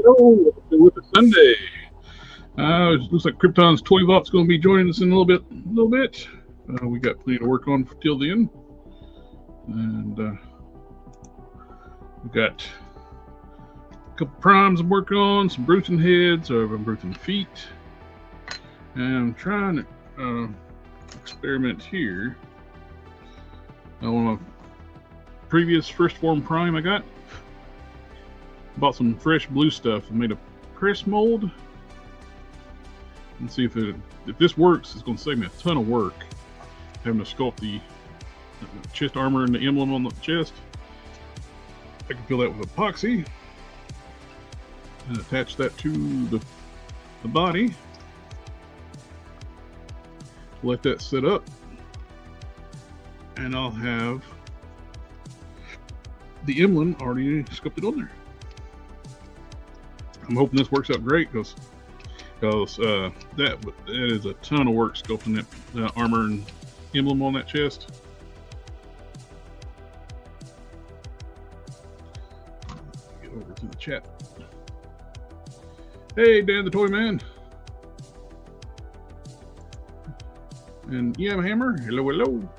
Hello. WIP IT Sunday. It looks like Krypton's 20 volts going to be joining us in a little bit. We got plenty to work on till then, and we got a couple primes I'm working on, some bruising heads, or bruising feet, and I'm trying to experiment here. One of my previous first form prime I bought some fresh blue stuff and made a press mold, and see if this works. It's going to save me a ton of work having to sculpt the chest armor and the emblem on the chest. I can fill that with epoxy and attach that to the body. Let that set up, and I'll have the emblem already sculpted on there. I'm hoping this works out great because that is a ton of work sculpting that armor and emblem on that chest. Get over to the chat. Hey, Dan the Toy Man. And yeah, Hammer. Hello, hello.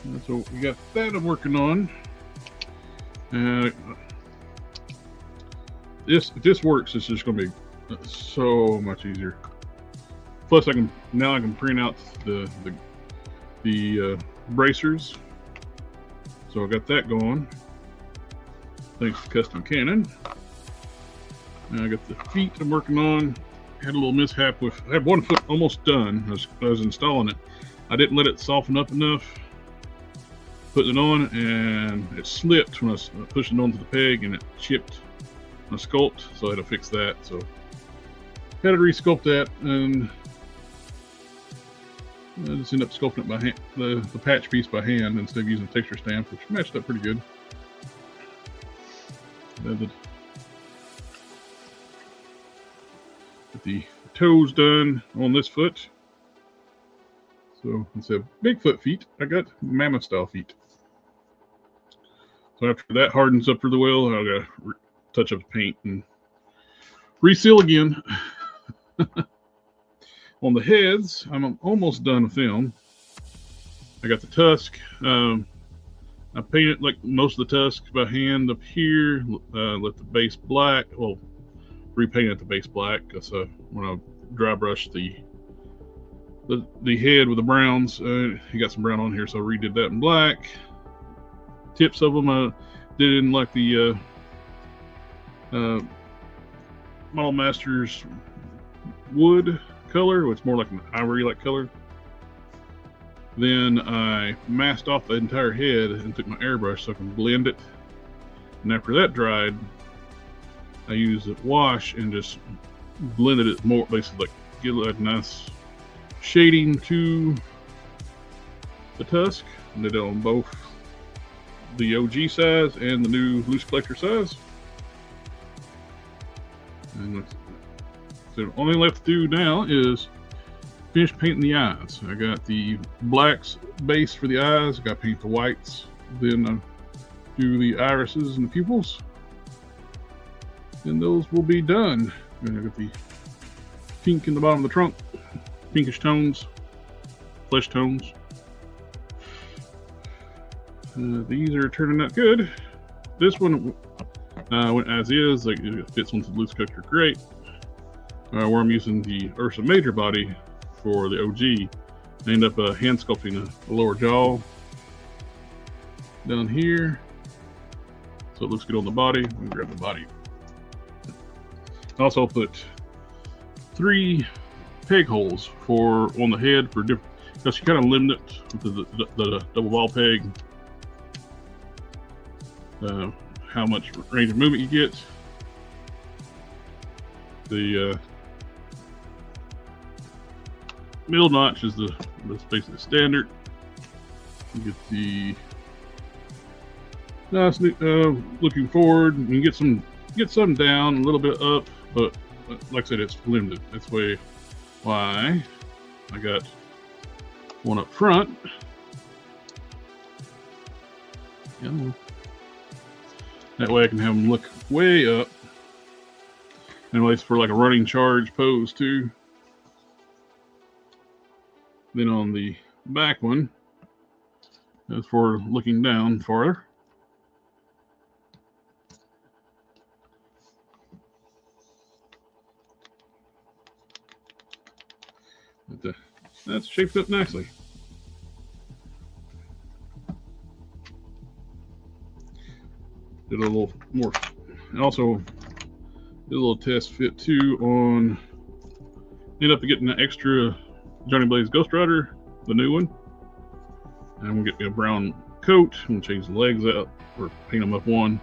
And so we got that I'm working on. If this works, it's just going to be so much easier. Plus, I can print out the bracers. So I got that going. Thanks to Custom Cannon. And I got the feet I'm working on. Had a little mishap I had one foot almost done. I was installing it. I didn't let it soften up enough. Putting it on, and it slipped when I was pushing it onto the peg, and it chipped my sculpt, so I had to fix that. So had to re-sculpt that, and I just ended up sculpting it by hand, the patch piece by hand instead of using a texture stamp, which matched up pretty good. Get the toes done on this foot. So instead of Bigfoot feet, I got mammoth style feet. So after that hardens up really well, I'll gotta touch up the paint and reseal again. On the heads, I'm almost done with them. I got the tusk. I painted like most of the tusk by hand up here. Let the base black. Well, repainted the base black because when I dry brushed the head with the browns, you got some brown on here, so I redid that in black. Tips of them I did in like the Model Masters wood color, which is more like an ivory-like color. Then I masked off the entire head and took my airbrush so I can blend it. And after that dried, I used a wash and just blended it more, basically like get a nice shading to the tusk. And did it on both the OG size and the new loose collector size. And so the only left to do now is finish painting the eyes. I got the blacks base for the eyes. I got to paint the whites. Then I do the irises and the pupils. And those will be done. And I got the pink in the bottom of the trunk. Pinkish tones. Flesh tones. These are turning out good. This one went as is, like it fits onto the loose collector great. Where I'm using the Ursa Major body for the OG, I end up hand sculpting the lower jaw down here, so it looks good on the body. Let me grab the body. I also put 3 peg holes on the head for different, because you kind of limit it with the double ball peg. How much range of movement you get. The middle notch is that's basically standard. You get the nice looking forward. You can get some down, a little bit up, but like I said, it's limited. That's why I got one up front. That way I can have them look way up. And at least for like a running charge pose too. Then on the back one, that's for looking down farther. But, that's shaped up nicely. Did a little more, and also did a little test fit too on, ended up getting an extra Johnny Blaze Ghost Rider, the new one. And I'm gonna get me a brown coat. I'm gonna change the legs out or paint them up one.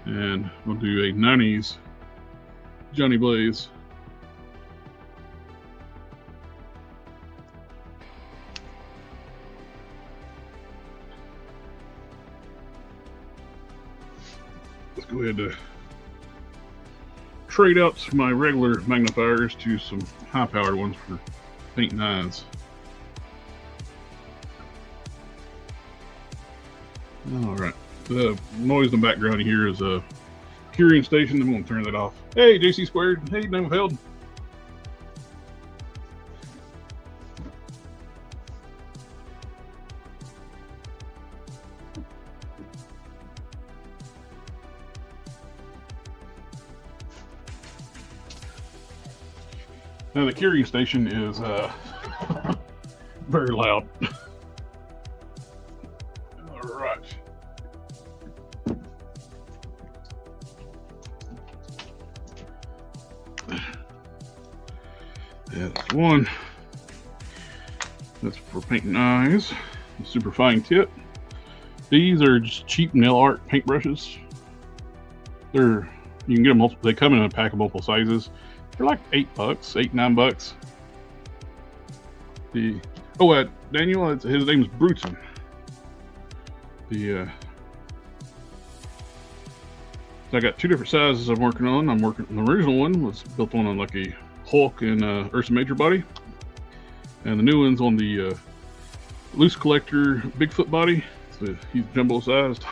And we'll do a 90s Johnny Blaze. Let's go ahead and trade out my regular magnifiers to some high-powered ones for painting eyes. All right, the noise in the background here is a curing station. I'm going to turn that off. Hey, JC Squared. Hey, Nemfeld. Now the curing station is very loud. All right. That's one. That's for painting eyes. Super fine tip. These are just cheap nail art paintbrushes. You can get them multiple. They come in a pack of multiple sizes. They're like $8, $8-9. Daniel, his name's Bruton. So I got two different sizes I'm working on. The original one was built on like a Hulk and Ursa Major body, and the new one's on the loose collector Bigfoot body. So he's jumbo sized.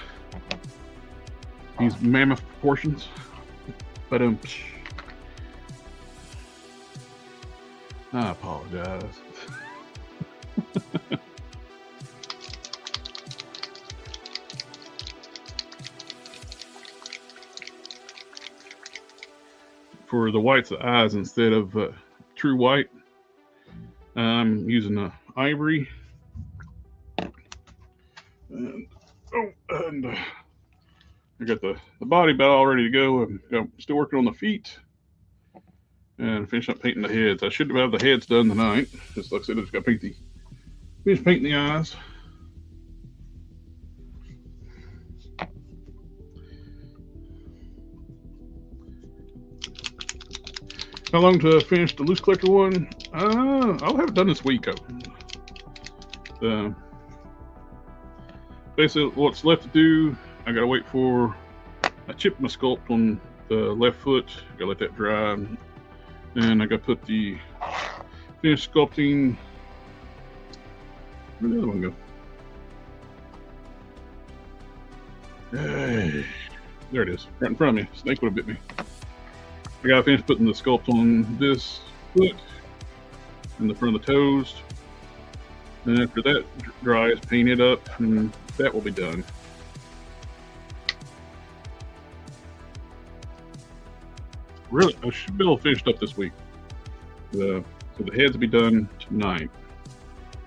He's mammoth proportions. But I apologize. For the whites of eyes, instead of true white, I'm using a ivory. And I got the body about all ready to go. I'm still working on the feet and finish up painting the heads. I should have the heads done tonight. Just like I said, I just got to finish painting the eyes. How long to finish the loose collector one? I'll have it done this week. Basically, what's left to do, I gotta wait for. I chipped my sculpt on the left foot. Gotta let that dry, and I gotta put the finished sculpting. Where'd the other one go? Hey, there it is, right in front of me. Snake would have bit me. I gotta finish putting the sculpt on this foot and the front of the toes. And after that dries, paint it up, and that will be done. Really, I should be able to finish up this week. So the heads will be done tonight.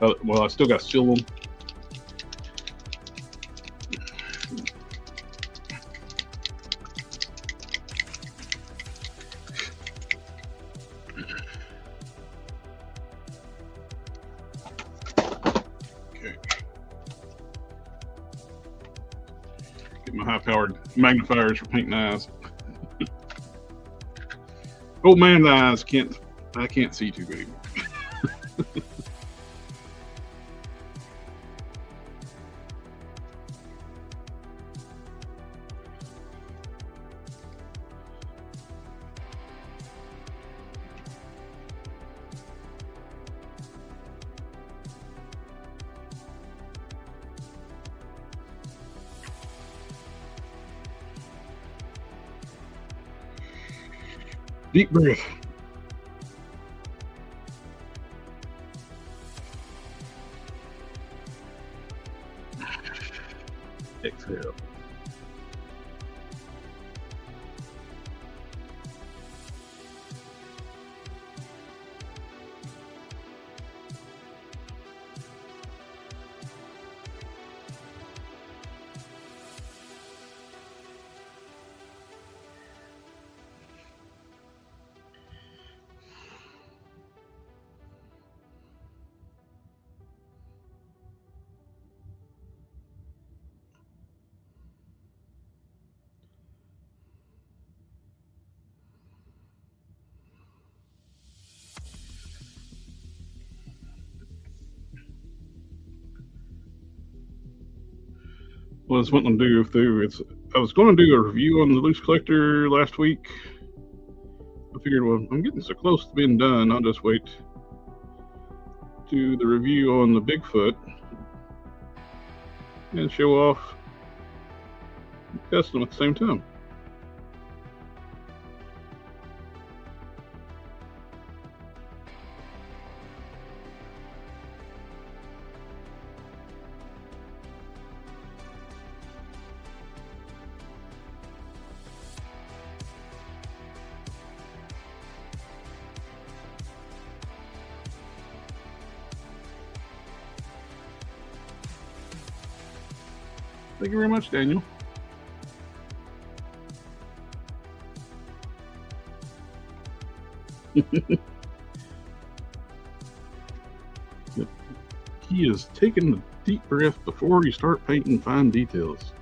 Well, I still got to seal them. My high-powered magnifiers for painting eyes. Old man's eyes I can't see too good anymore. Deep breath. Exhale. Well, it's what I'm do through. I was going to do a review on the loose collector last week. I figured, well, I'm getting so close to being done, I'll just wait to the review on the Bigfoot and show off custom at the same time. Thank you very much, Daniel. The key is taking a deep breath before you start painting fine details.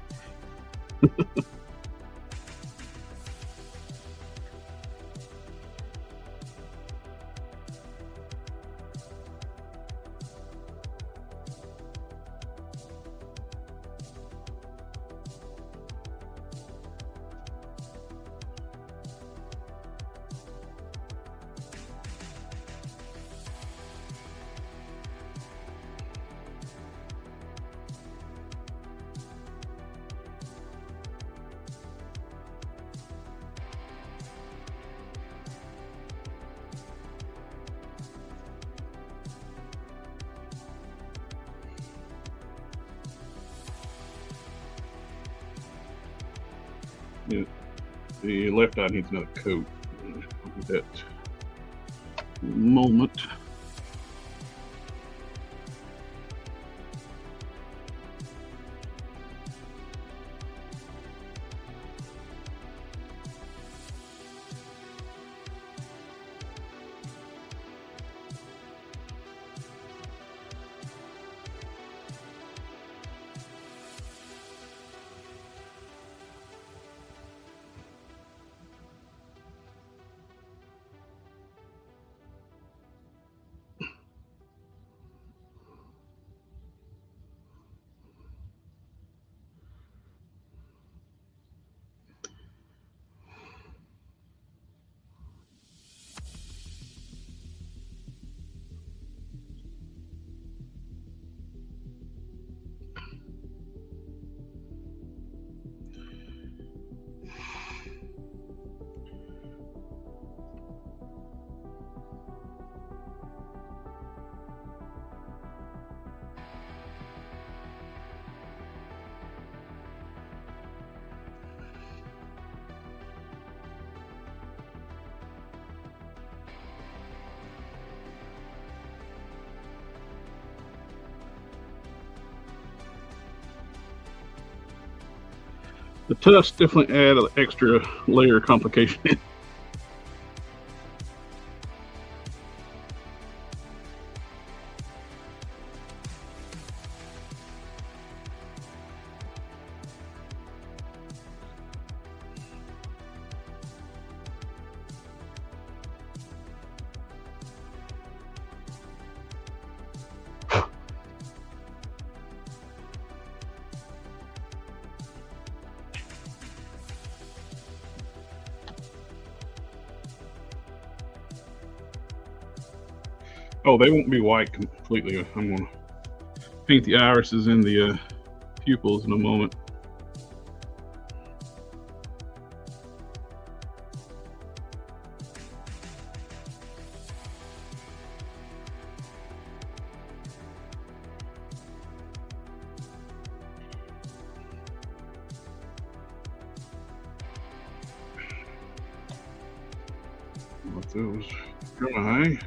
Yeah, the left eye needs another coat. I'll do that in a moment. The tufts definitely add an extra layer of complication. Oh, they won't be white completely. I'm going to paint the irises and the pupils in a moment. those dry.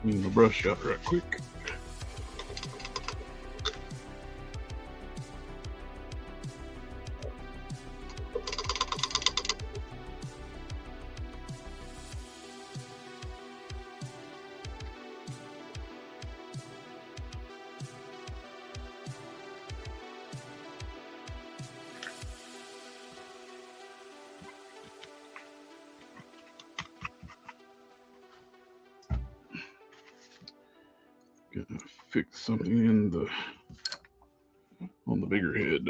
Clean the brush out right quick. Gonna fix something in on the bigger head.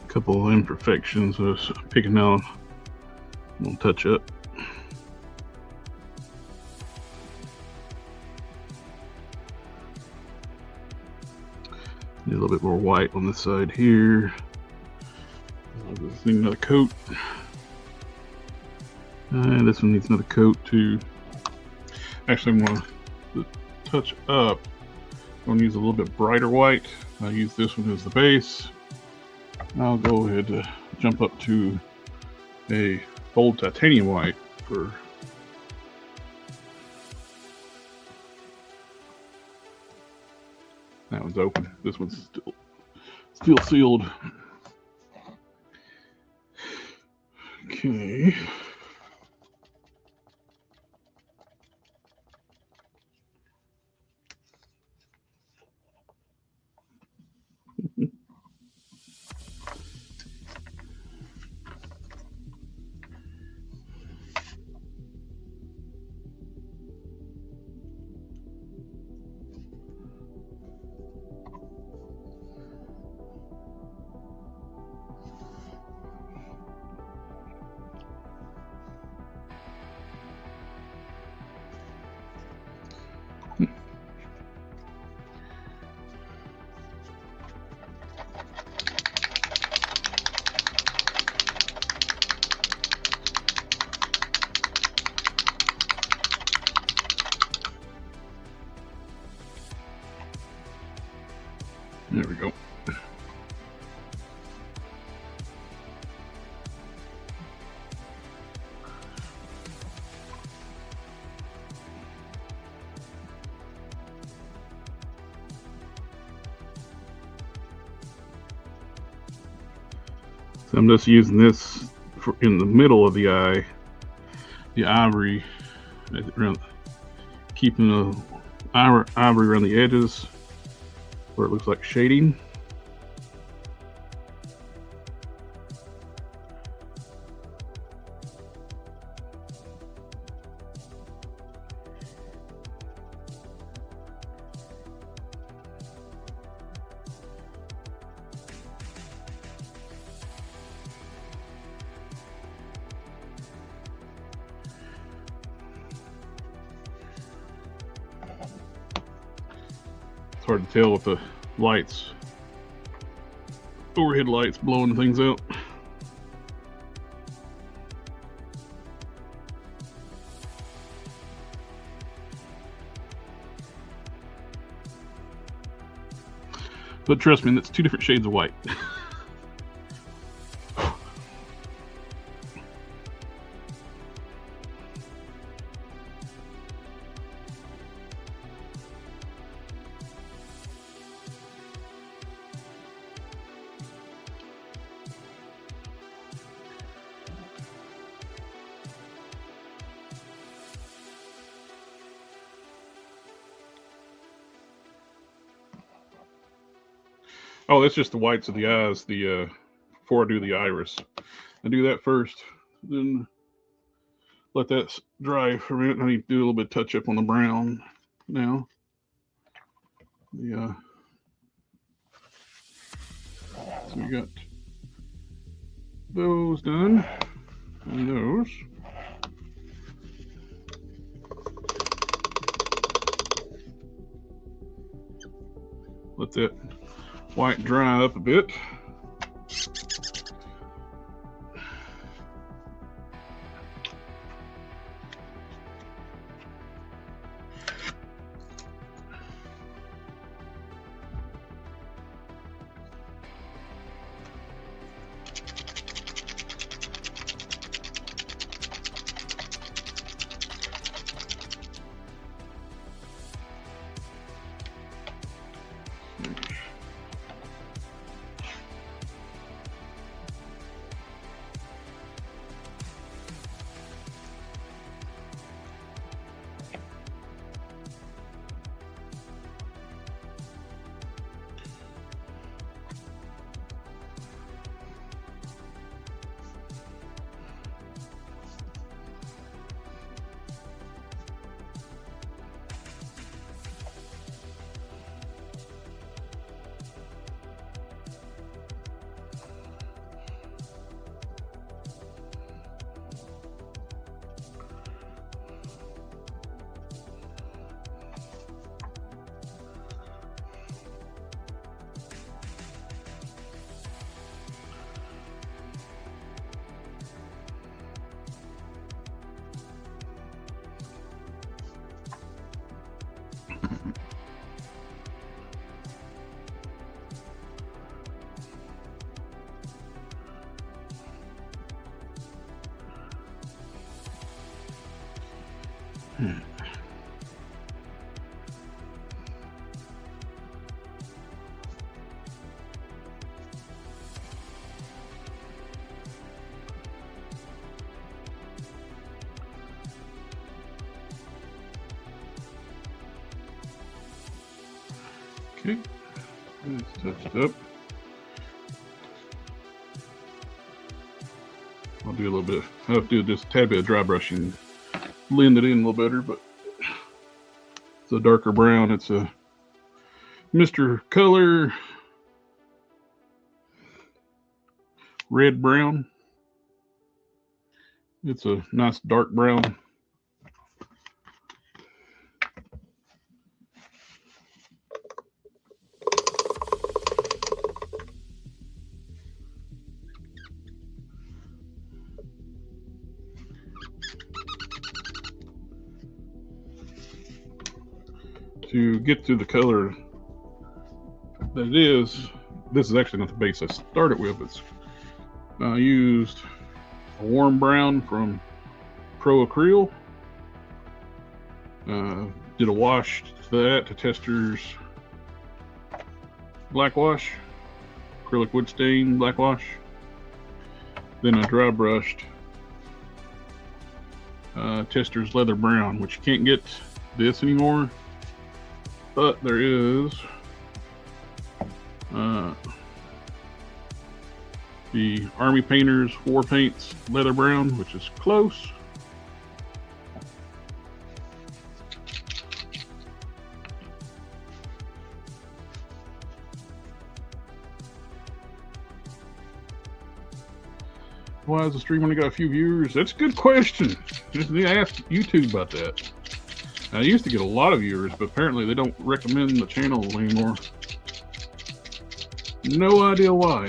Couple of imperfections I was picking out. I'm gonna touch up. Need a little bit more white on this side here. This needs another coat. And this one needs another coat too. Actually, I'm gonna touch up. I'm gonna use a little bit brighter white. I'll use this one as the base. I'll go ahead to jump up to a bold titanium white for that one's open. This one's still sealed. Okay. There we go. So I'm just using this for in the middle of the eye, the ivory, around, keeping the ivory around the edges where it looks like shading. hard to tell with the lights, overhead lights blowing things out. But trust me, that's two different shades of white. Oh, that's just the whites of the eyes. Before I do the iris, I do that first, then let that dry for a minute. I need to do a little bit of touch up on the brown now. So we got those done, and those. Let that white dry up a bit. Okay, it's touched up. I'll do a little bit. I have to do just a tad bit of dry brushing, blend it in a little better. But it's a darker brown. It's a Mr. Color red brown. It's a nice dark brown. To get to the color that it is, this is actually not the base I started with. It's I used a warm brown from Pro Acryl. Did a wash to that to Tester's black wash, acrylic wood stain black wash. Then I dry brushed Tester's leather brown, which you can't get this anymore. But there is the Army Painters War Paints leather brown, which is close. Why is the stream only got a few viewers? That's a good question. Just need to ask YouTube about that. I used to get a lot of viewers, but apparently they don't recommend the channel anymore. No idea why.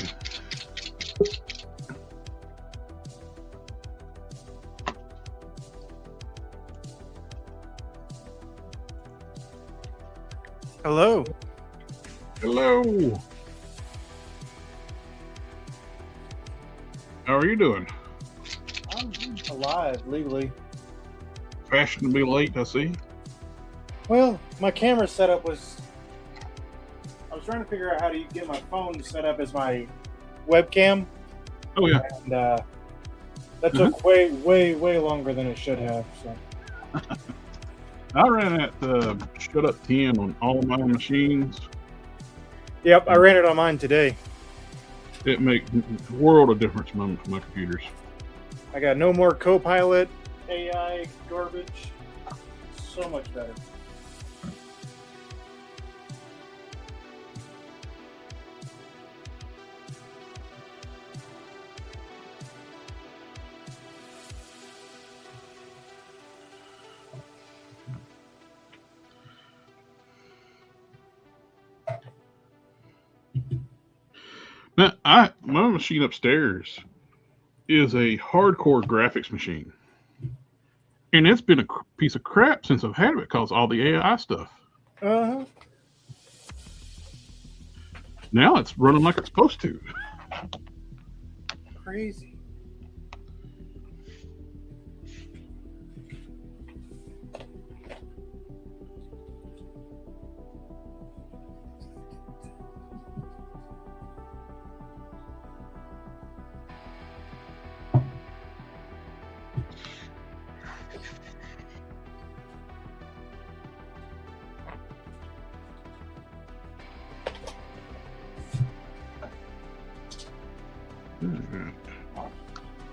Hello. Hello. How are you doing? I'm alive legally. Fashionably late, I see. Well, my camera setup was. I was trying to figure out how to get my phone set up as my webcam. Oh yeah. And that took way longer than it should have. So. I ran at shut up 10 on all my machines. Yep, I ran it on mine today. It makes a world of difference on my computers. I got no more Copilot, AI garbage. So much better. Now, my machine upstairs is a hardcore graphics machine. And it's been a piece of crap since I've had it because all the AI stuff. Uh-huh. Now it's running like it's supposed to. Crazy.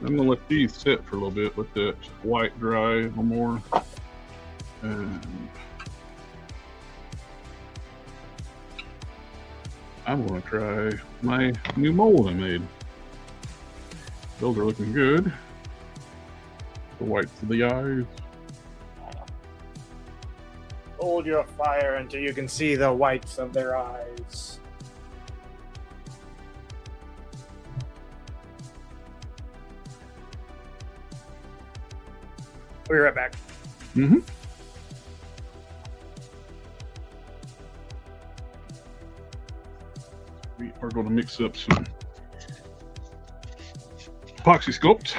I'm gonna let these sit for a little bit, let that white dry a little more. And I'm gonna try my new mold I made. Those are looking good. The whites of the eyes. Hold your fire until you can see the whites of their eyes. We'll be right back. Mm-hmm. We are going to mix up some epoxy sculpt.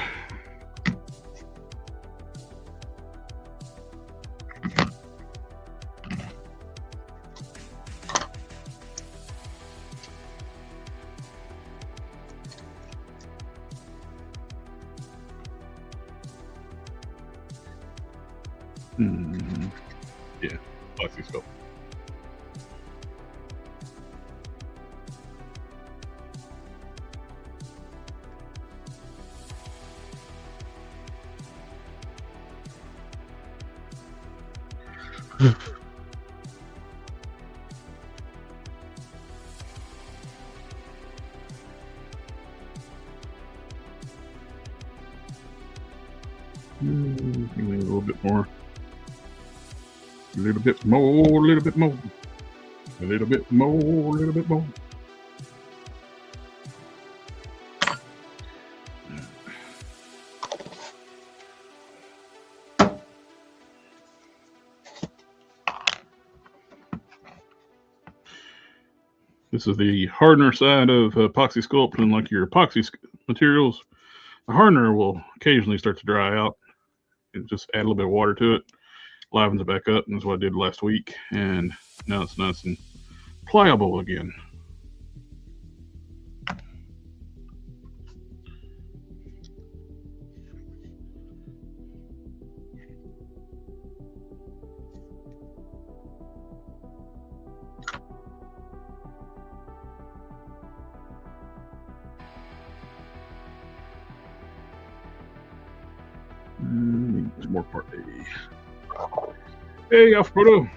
Yeah, epoxy sculpt. A little bit more. A little bit more, a little bit more. A little bit more, a little bit more. This is the hardener side of epoxy sculpt, and like your epoxy materials, the hardener will occasionally start to dry out. And just add a little bit of water to it, livens it back up, and that's what I did last week. And now it's nice and pliable again. There's more part A. Hey, Alfredo.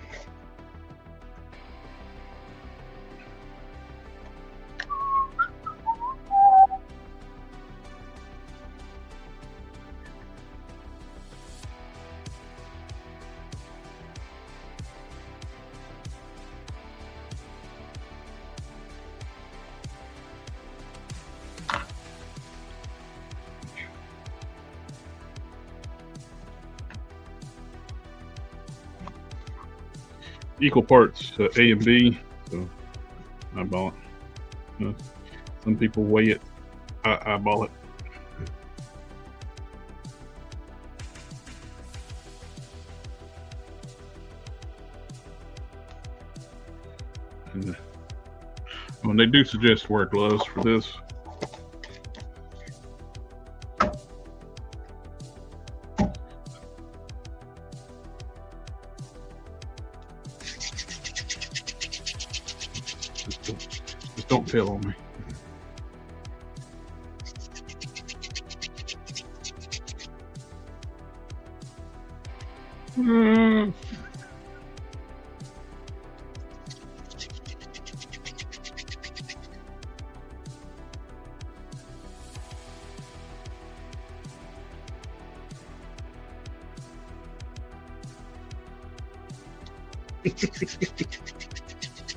equal parts A and B, so I bought it. Some people weigh it. I bought it. And when they do suggest wear gloves for this. Just don't tell on me.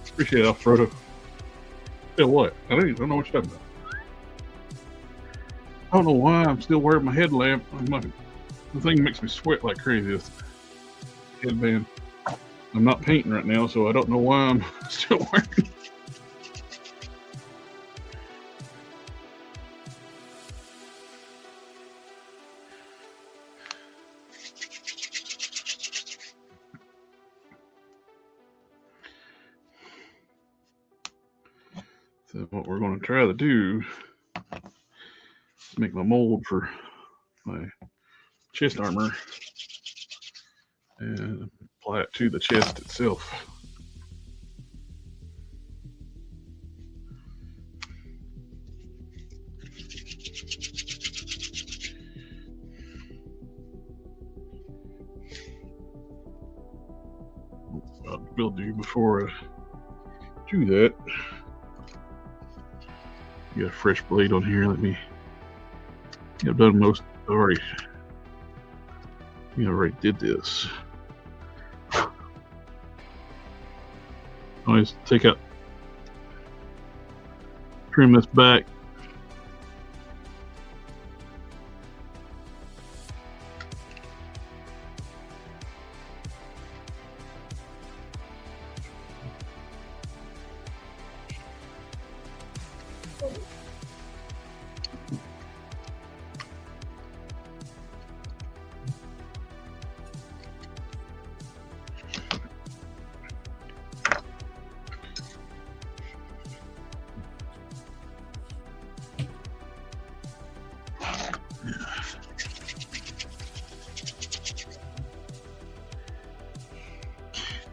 Appreciate it, Alfredo. Tell what? I don't know what you're talking about. I don't know why I'm still wearing my headlamp. The thing makes me sweat like crazy. This headband. I'm not painting right now, so I don't know why I'm still wearing it. So what we're going to try to do is make my mold for my chest armor and apply it to the chest itself. What I will do before I do that, got a fresh blade on here. I've done most already. I already did this. Always trim this back.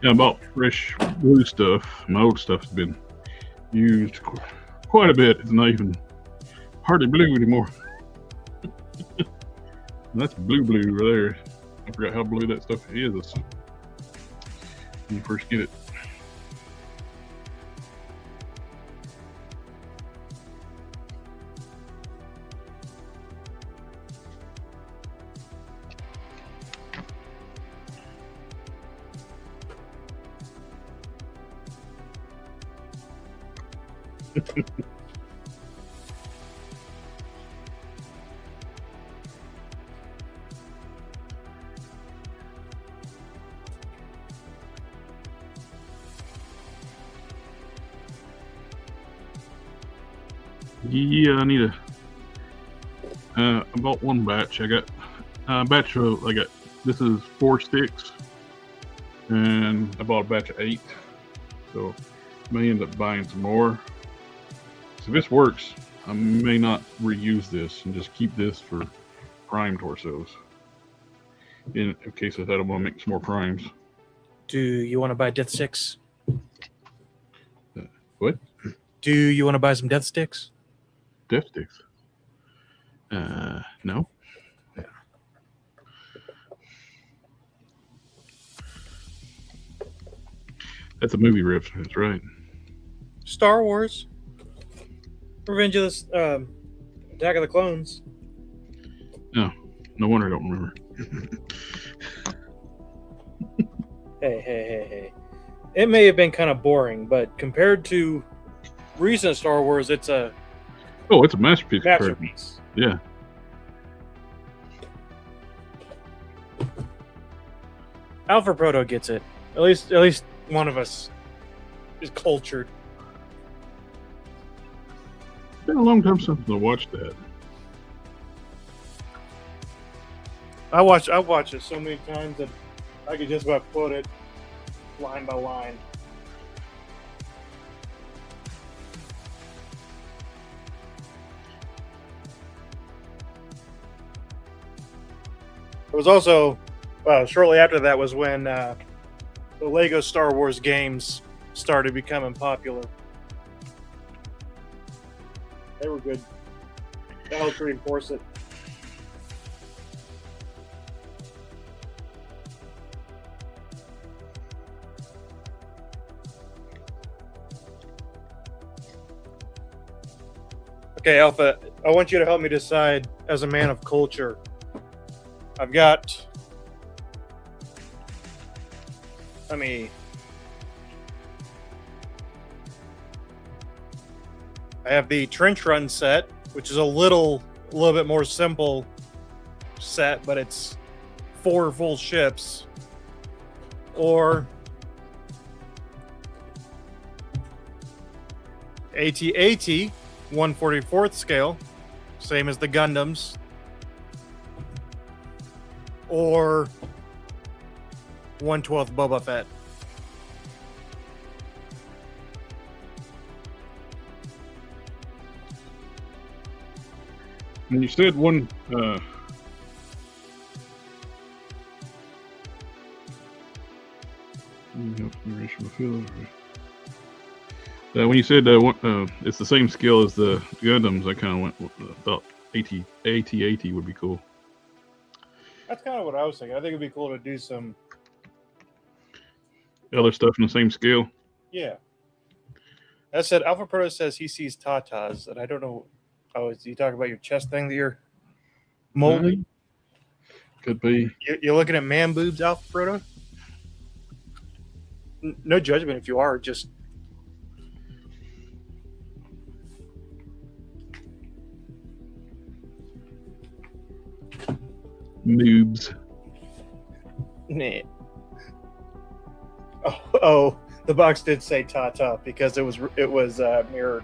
Yeah, I bought fresh blue stuff. My old stuff's been used quite a bit. It's not even hardly blue anymore. That's blue right there. I forgot how blue that stuff is when you first get it. Yeah, I need I bought one batch. I got a batch of, this is 4 sticks, and I bought a batch of 8. So I may end up buying some more. So if this works, I may not reuse this and just keep this for prime torsos. In case I don't want to make some more primes. Do you want to buy death sticks? What? Do you want to buy some death sticks? Death sticks? No. Yeah. That's a movie reference, right? Star Wars. Revenge of the Attack of the Clones. No wonder I don't remember. Hey. It may have been kind of boring, but compared to recent Star Wars, it's a masterpiece. masterpiece. Yeah. Alpha Proto gets it. At least One of us is cultured. It's been a long time since I watched that. I watch it so many times that I could just about quote it line by line. It was also shortly after that was when the Lego Star Wars games started becoming popular. They were good. That helped reinforce it. Okay, Alpha, I want you to help me decide as a man of culture. I have the trench run set, which is a little bit more simple set, but it's 4 full ships. Or AT-AT, 1/44th scale, same as the Gundams. Or 1/12 Boba Fett. And you said one. When you said it's the same scale as the Gundams, I kind of thought AT-AT would be cool. That's kind of what I was thinking. I think it'd be cool to do some other stuff in the same scale. Yeah. That said, Alpha Proto says he sees tatas, and I don't know. Oh, is you talking about your chest thing that you're molding? Could be. You're looking at man boobs, Alpha Proto? No judgment if you are, just. Noobs. Nah. Oh, the box did say Tata because it was mirrored.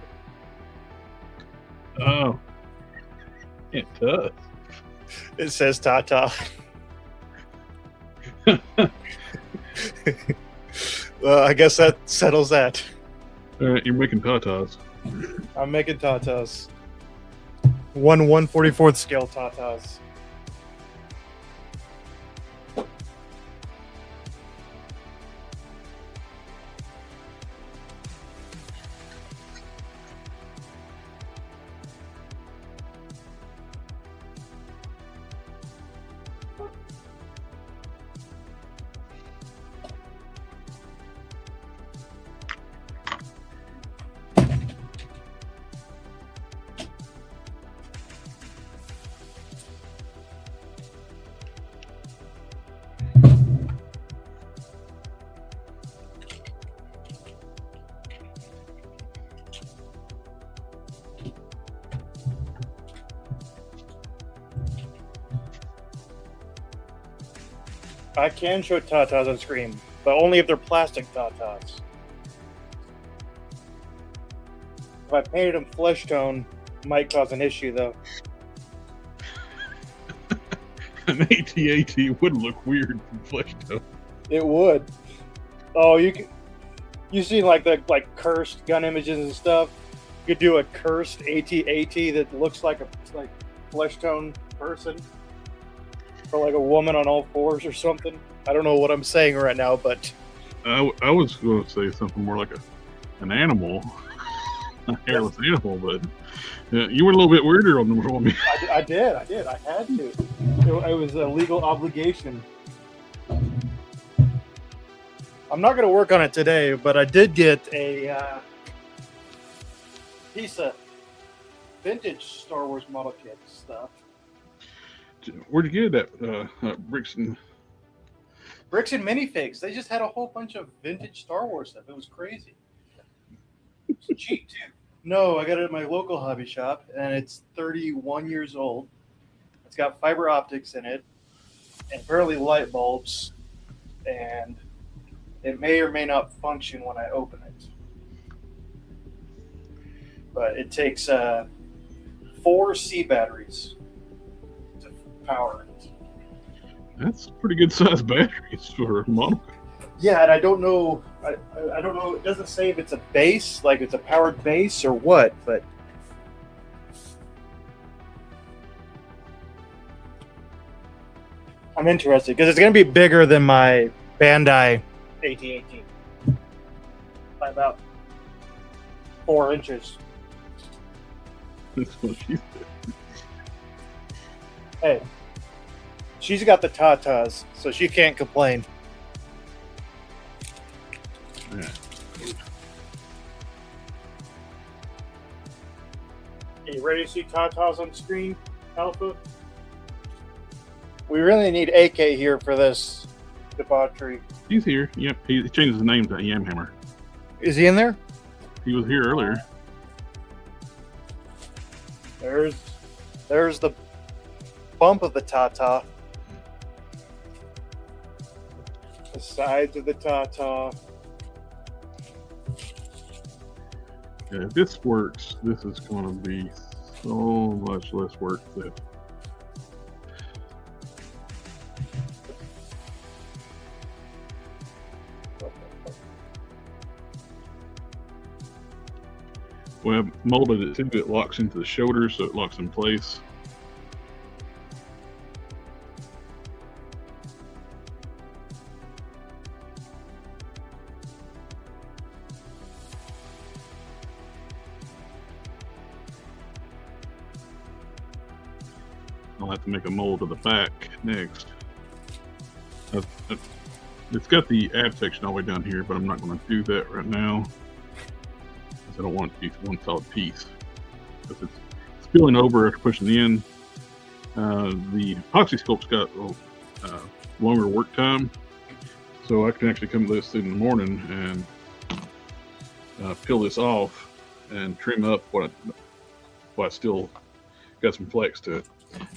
Oh, it does. It says Tata. Well, I guess that settles that. All right, you're making tatas. I'm making tatas. 1/144th scale tatas. I can show tatas on screen, but only if they're plastic tatas. If I painted them flesh tone, might cause an issue though. An AT-AT would look weird from flesh tone. It would. Oh, you seen like the cursed gun images and stuff? You could do a cursed AT-AT that looks like a flesh tone person. Or like a woman on all fours or something. I don't know what I'm saying right now, but I was going to say something more like an animal, a hairless animal, but you were a little bit weirder on the woman. I did. I had to. It was a legal obligation. I'm not going to work on it today, but I did get a piece of vintage Star Wars model kit stuff. Where'd you get that? Bricks and Minifigs. They just had a whole bunch of vintage Star Wars stuff. It was crazy. It's cheap too. No, I got it at my local hobby shop, and it's 31 years old. It's got fiber optics in it, and apparently light bulbs, and It may or may not function when I open it. But it takes 4 C batteries to power it. That's pretty good sized batteries for a model. Yeah, and I don't know. I don't know. It doesn't say if it's a base, like it's a powered base or what, but I'm interested because it's going to be bigger than my Bandai AT-18 by about 4 inches. That's what she said. Hey, she's got the tatas, so she can't complain. Yeah. Are you ready to see tatas on screen, Alpha? We really need AK here for this debauchery. He's here. Yep, he changed his name to Yamhammer. Is he in there? He was here earlier. There's the bump of the Tata. The sides of the Tata. Yeah, if this works, this is going to be so much less work that we have molded it too. It locks into the shoulder, so it locks in place. I'll have to make a mold of the back next. It's got the ab section all the way down here, but I'm not going to do that right now. I don't want it to be one solid piece. Because it's spilling over after pushing in. The epoxy sculpt's got longer work time, so I can actually come to this in the morning and peel this off and trim up what I still got some flex to it.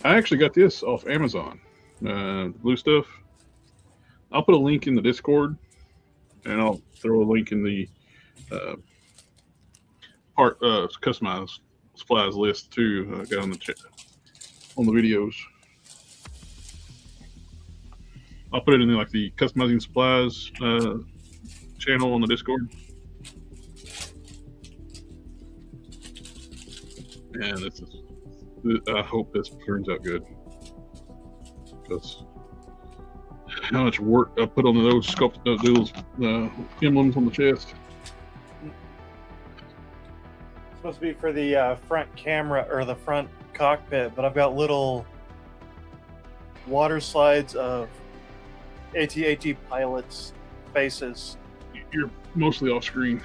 I actually got this off Amazon, blue stuff. I'll put a link in the Discord, and I'll throw a link in the customized supplies list too. I got on the videos. I'll put it in like the customizing supplies channel on the Discord. And I hope this turns out good, because how much work I put on those those emblems on the chest. It's supposed to be for the front camera or the front cockpit, but I've got little water slides of AT-AT pilots' faces. You're mostly off screen.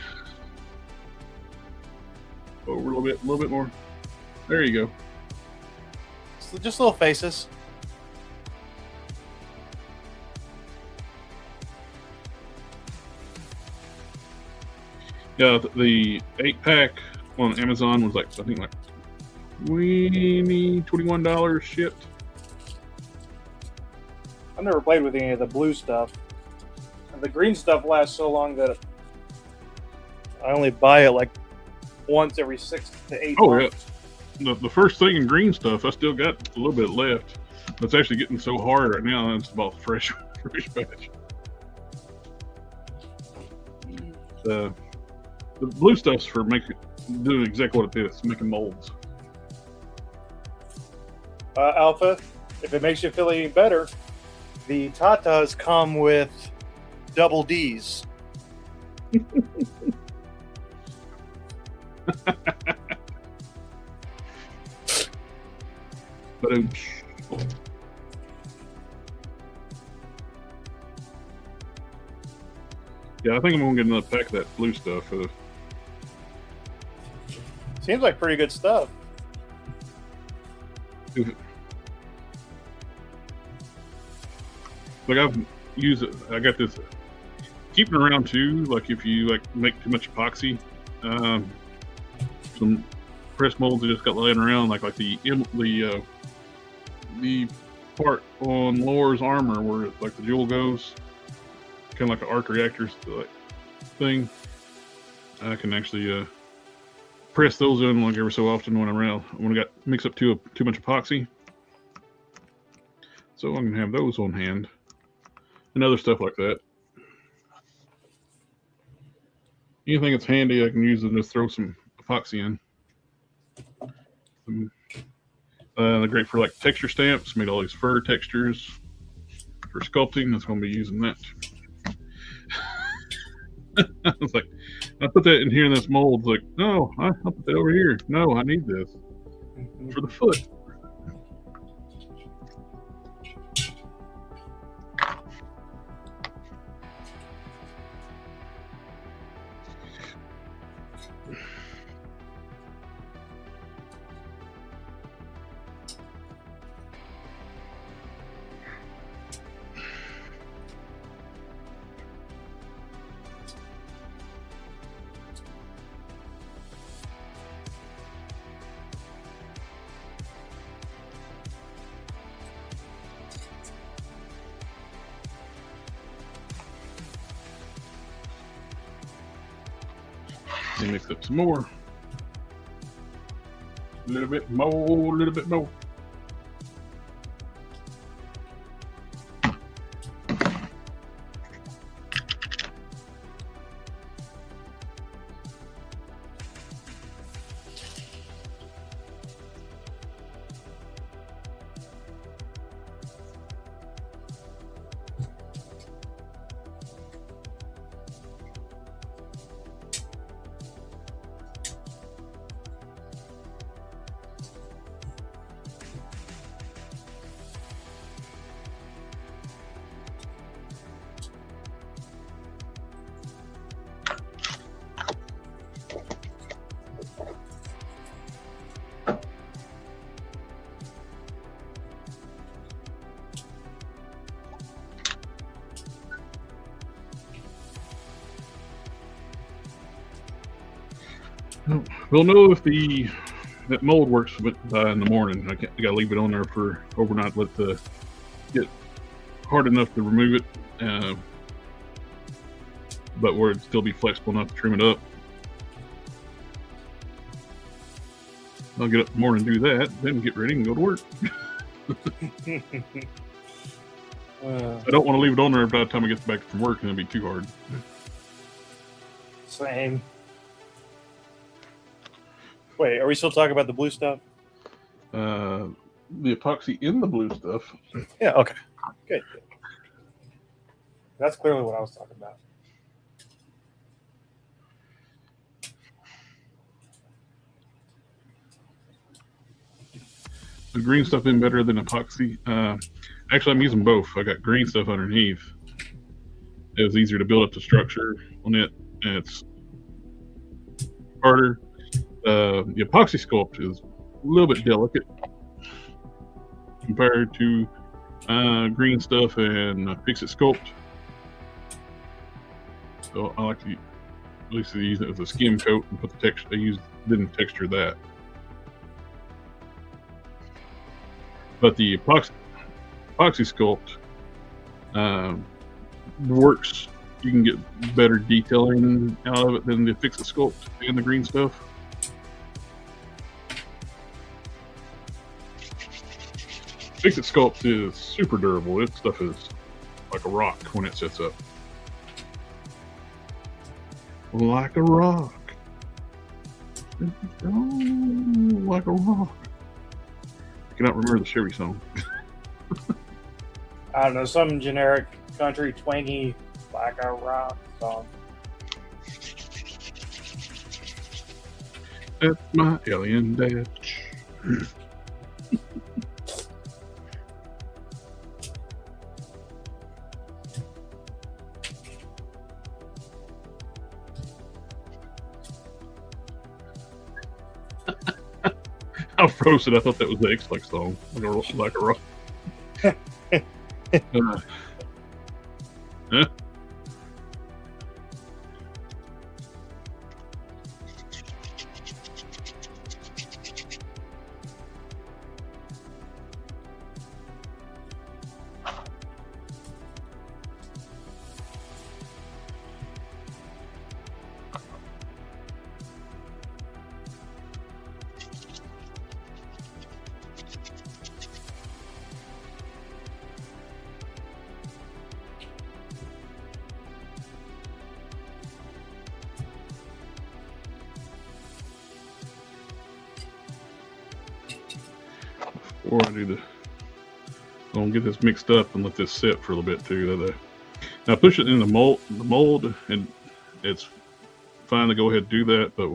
Over a little bit more. There you go. Just little faces. Yeah, the 8-pack on Amazon was like, I think like $21 shipped. I've never played with any of the blue stuff. And the green stuff lasts so long that I only buy it like once every 6 to 8 months. Yeah. The first thing in green stuff, I still got a little bit left. It's actually getting so hard right now, it's about fresh batch. The blue stuff's for doing exactly what it is, making molds. Alpha, if it makes you feel any better, the Tatas come with double Ds. But yeah, I think I'm gonna get another pack of that blue stuff. Seems like pretty good stuff. Like I've used it. I got this. Keeping around too. Like if you like make too much epoxy, some press molds I just got laying around, like the part on Laura's armor where like the jewel goes. kind of like an arc reactor thing. I can actually press those in like every so often when I got mix up too much epoxy. So I'm gonna have those on hand and other stuff like that. Anything that's handy, I can use to just throw some epoxy in. They're great for like texture stamps. Made all these fur textures for sculpting. That's going to be using that. I was like, I put that in here in this mold. It's like, no, I'll put that over here. No, I need this for the foot. And mix up some more. A little bit more, a little bit more. We'll know if that mold works in the morning. I gotta leave it on there for overnight. Let it get hard enough to remove it, but where it'd still be flexible enough to trim it up. I'll get up in the morning and do that, then get ready and go to work. I don't want to leave it on there by the time I get back from work, and it'll be too hard. Same. Wait, are we still talking about the blue stuff? The epoxy in the blue stuff. Yeah, okay. Good. That's clearly what I was talking about. The green stuff in better than epoxy. Actually, I'm using both. I got green stuff underneath. It was easier to build up the structure on it, and it's harder. The Epoxy Sculpt is a little bit delicate compared to green stuff and Fixit Sculpt. So I like to at least use it as a skim coat and put the texture. Didn't texture that, but the Epoxy Sculpt works. You can get better detailing out of it than the Fixit Sculpt and the green stuff. Fixit Sculpt is super durable. Its stuff is like a rock when it sets up. Like a rock. Oh, like a rock. I cannot remember the Chevy song. I don't know, some generic country twangy like a rock song. That's my alien dad. I froze it. I thought that was the X-Flex song. Like a rock. Huh? before I do the, I'm gonna get this mixed up and let this sit for a little bit too. Now push it in the mold, and it's fine to go ahead and do that. But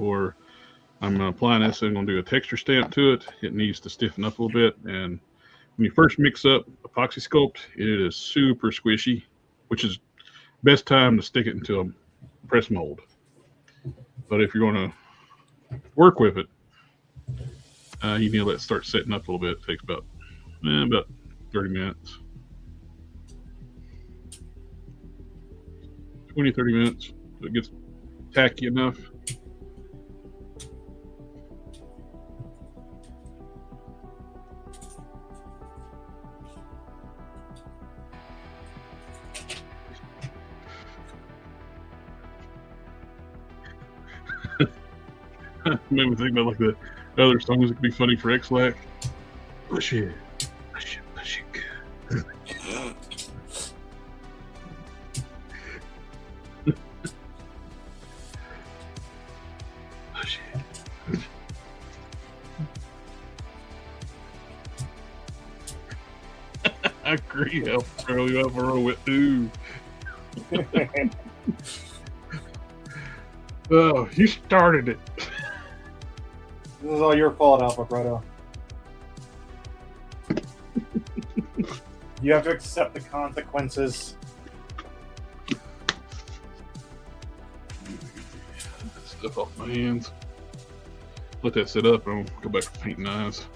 I'm applying this, I'm gonna do a texture stamp to it. It needs to stiffen up a little bit. And when you first mix up Epoxy Sculpt, it is super squishy, which is best time to stick it into a press mold. But if you're gonna work with it, you need to let it start setting up a little bit. It takes about 30 minutes. 20-30 minutes so it gets tacky enough. Made me think about like the other songs that could be funny for X-Lac. Push it, push it, push it. Push it. I agree. I'll throw you up for a WIP too. Oh, you started it. This is all your fault, Alpha Proto. You have to accept the consequences. Stuff off my hands. Let that sit up and I'll go back to painting eyes.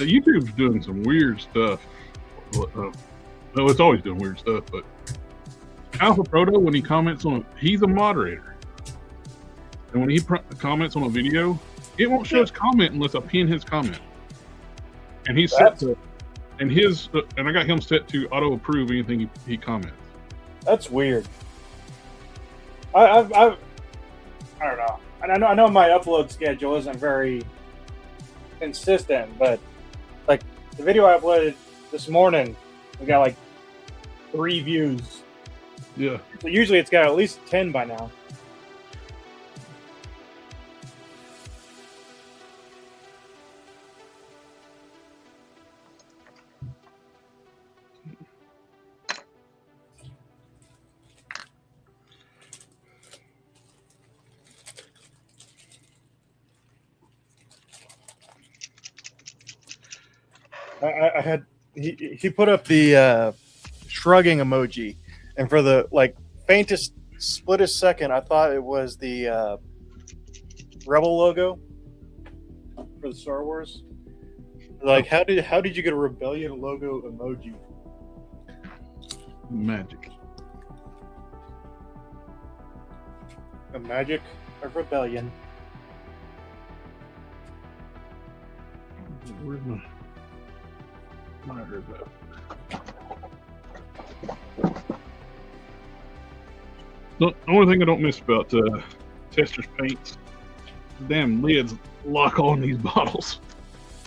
YouTube's doing some weird stuff. No, it's always doing weird stuff, but Alpha Proto, when he comments on, he's a moderator. And when he comments on a video, it won't show his comment unless I pin his comment. And he's set to, and I got him set to auto approve anything he comments. That's weird. I don't know. And I know my upload schedule isn't very consistent, but like the video I uploaded this morning, we got like 3 views. Yeah. So usually it's got at least 10 by now. I had he put up the shrugging emoji, and for the like faintest splittest second, I thought it was the Rebel logo for the Star Wars. Like, how did you get a Rebellion logo emoji? Magic. The magic of Rebellion. Where's my monitor at? The only thing I don't miss about Tester's paints, damn lids lock on these bottles.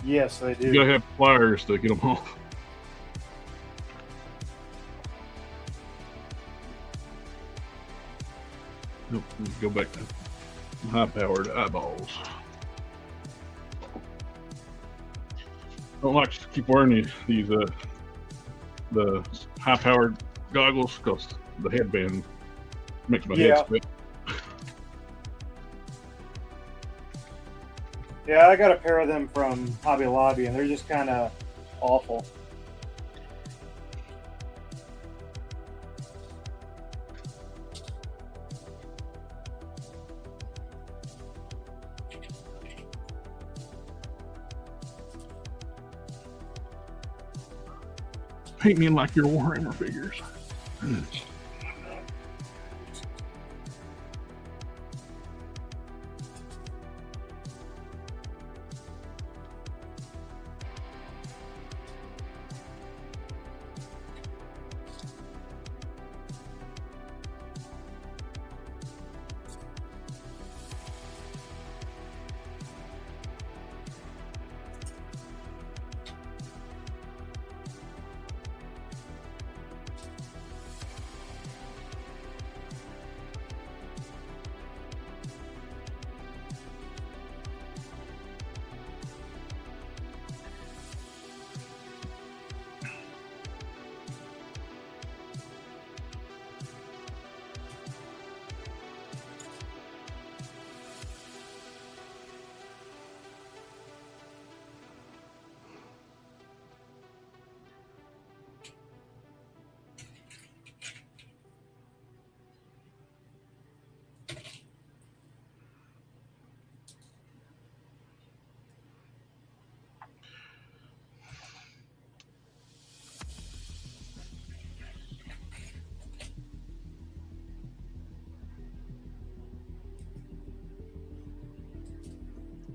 Yes, they do. You gotta have pliers to get them off. Nope, let's go back to high-powered eyeballs. I don't like to keep wearing these the high-powered goggles because the headband makes my head split. Yeah, I got a pair of them from Hobby Lobby, and they're just kind of awful. Paint me like your Warhammer figures.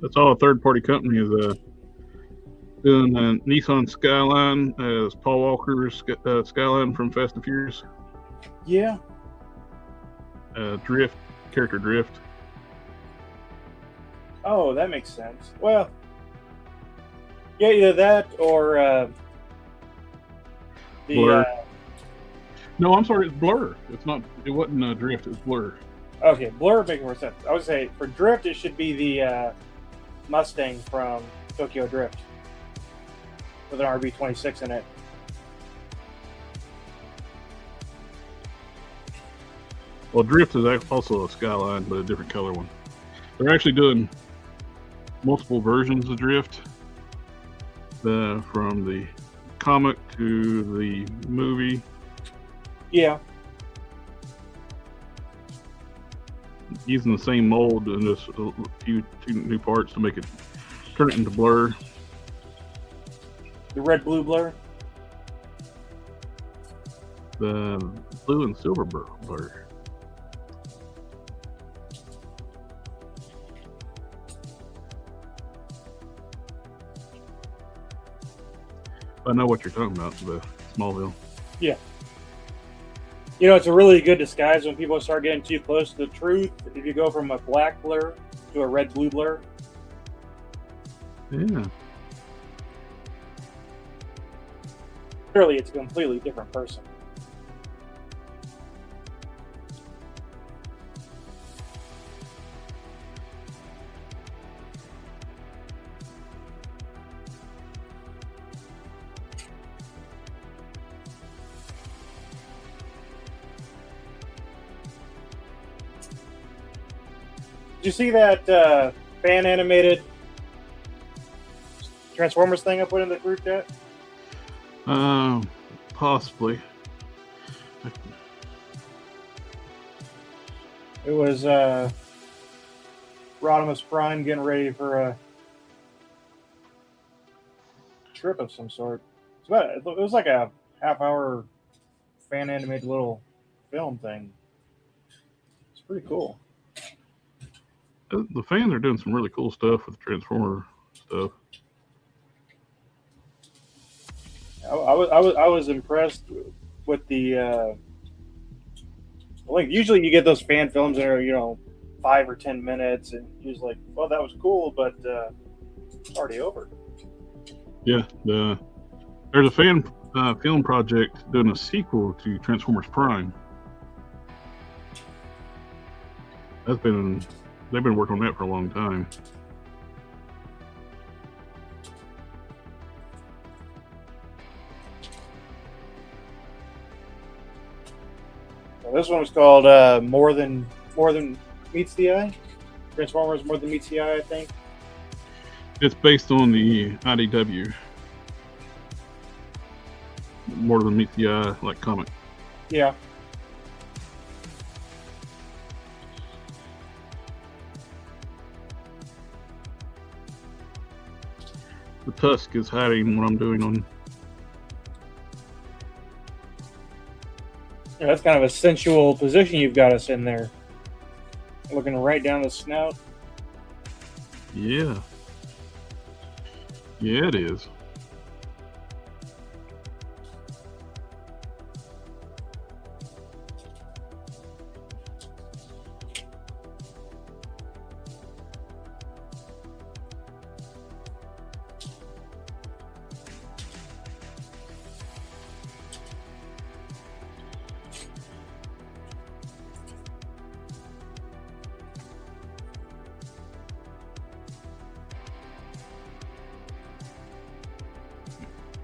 That's all a third-party company is doing a Nissan Skyline as Paul Walker's Skyline from Fast and Furious. Yeah. Drift, character drift. Oh, that makes sense. Well, yeah, either that or Blur. No, I'm sorry, it's Blur. It's not. It wasn't Drift. It's Blur. Okay, Blur makes more sense. I would say for Drift, it should be the Mustang from Tokyo Drift with an RB26 in it. Well, Drift is also a Skyline, but a different color one. They're actually doing multiple versions of Drift, from the comic to the movie. Yeah. Using the same mold and just a few two new parts to make it turn it into Blur. The red blue Blur. The blue and silver Blur. I know what you're talking about, the Smallville. Yeah. You know, it's a really good disguise when people start getting too close to the truth. If you go from a black Blur to a red blue Blur. Yeah. Clearly, it's a completely different person. Did you see that fan animated Transformers thing I put in the group chat? Possibly. It was Rodimus Prime getting ready for a trip of some sort. It was like a half-hour fan animated little film thing. It's pretty cool. The fans are doing some really cool stuff with Transformer stuff. I was impressed with the like usually you get those fan films that are 5 or 10 minutes and you're just like, well, that was cool, but it's already over. Yeah, there's a fan film project doing a sequel to Transformers Prime. They've been working on that for a long time. Well, this one was called More Than Meets the Eye. Transformers More Than Meets the Eye, I think. It's based on the IDW. More Than Meets the Eye, like comic. Yeah. The Tusk is hiding what I'm doing on. Yeah, that's kind of a sensual position you've got us in there. Looking right down the snout. Yeah. Yeah, it is.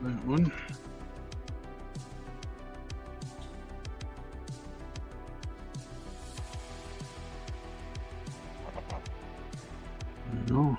That one. There we go.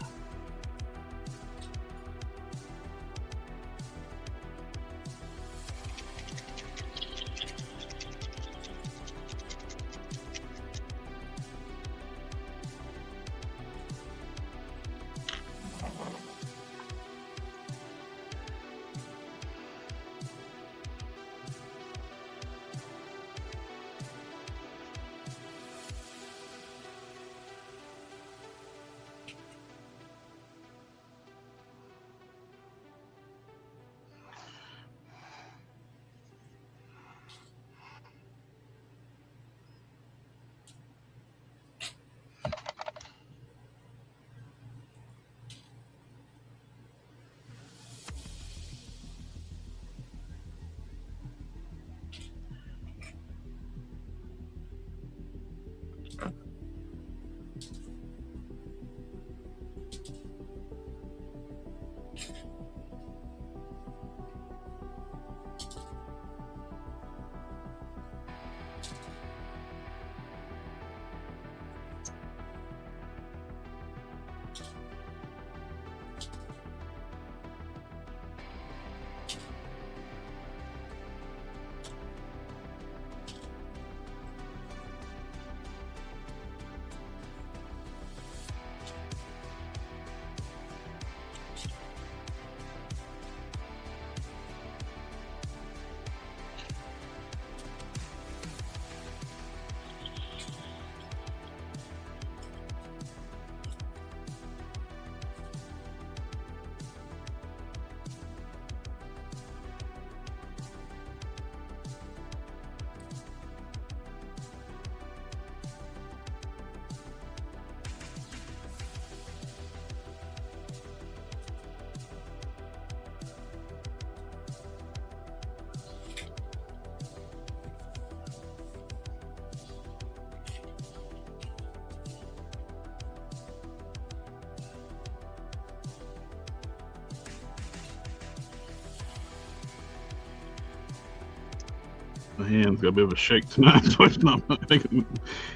My hand's got a bit of a shake tonight, so it's not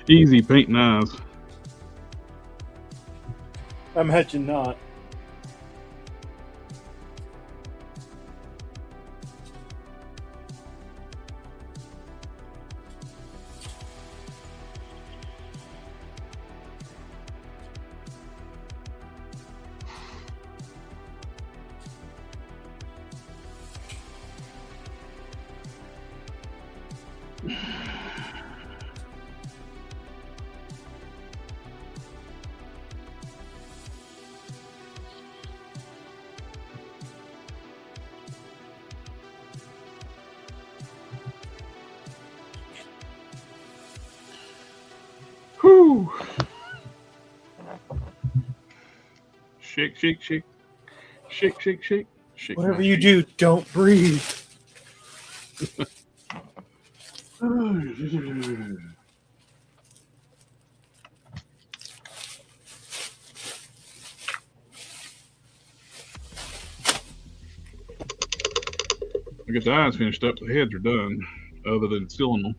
easy painting eyes. I imagine not. Whew. Shake, shake, shake. Shake, shake, shake. Shake. Whatever you do, don't breathe. I get the eyes finished up. The heads are done, other than sealing them.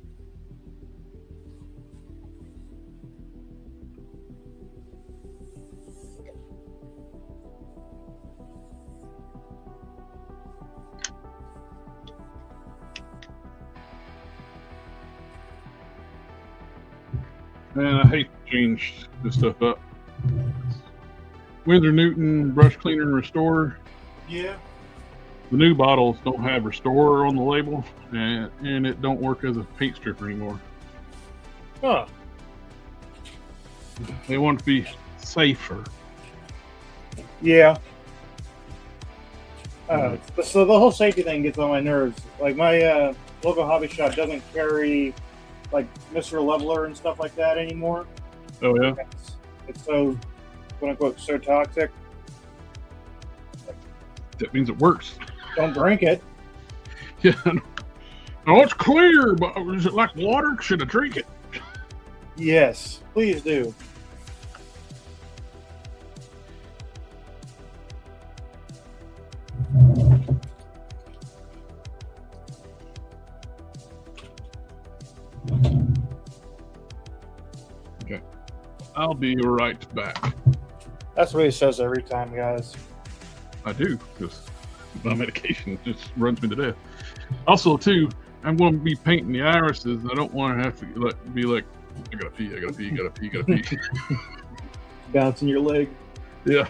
Man, I hate to change this stuff up. Winsor Newton Brush Cleaner and Restorer. Yeah. The new bottles don't have Restorer on the label, and it don't work as a paint stripper anymore. Huh. They want to be safer. Yeah. So the whole safety thing gets on my nerves. Like my local hobby shop doesn't carry like Mr. Leveler and stuff like that anymore. Oh yeah. It's so quote unquote so toxic. That means it works. Don't drink it. Yeah. Oh, it's clear, but is it like water? Should I drink it? Yes, please do. Okay. I'll be right back. That's what he says every time, guys. I do, because my medication just runs me to death. Also, too, I'm going to be painting the irises. I don't want to have to be like, I gotta pee, I gotta pee, gotta pee, gotta pee. Bouncing your leg. Yeah.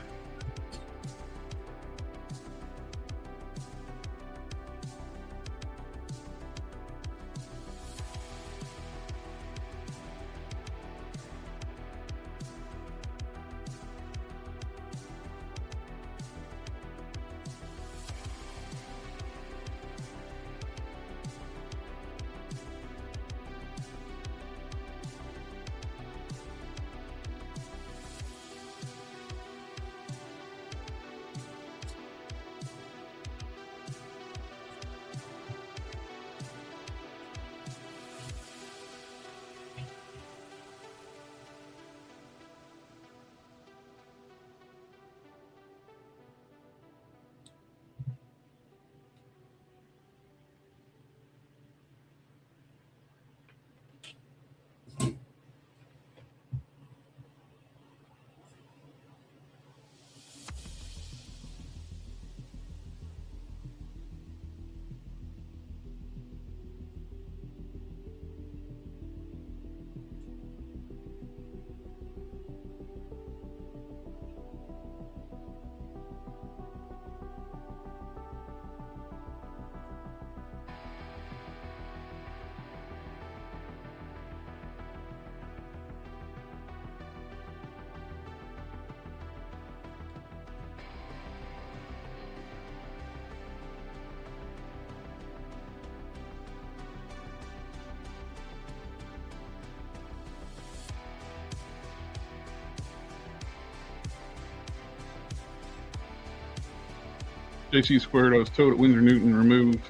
JC Squared, I was told at Winsor Newton removed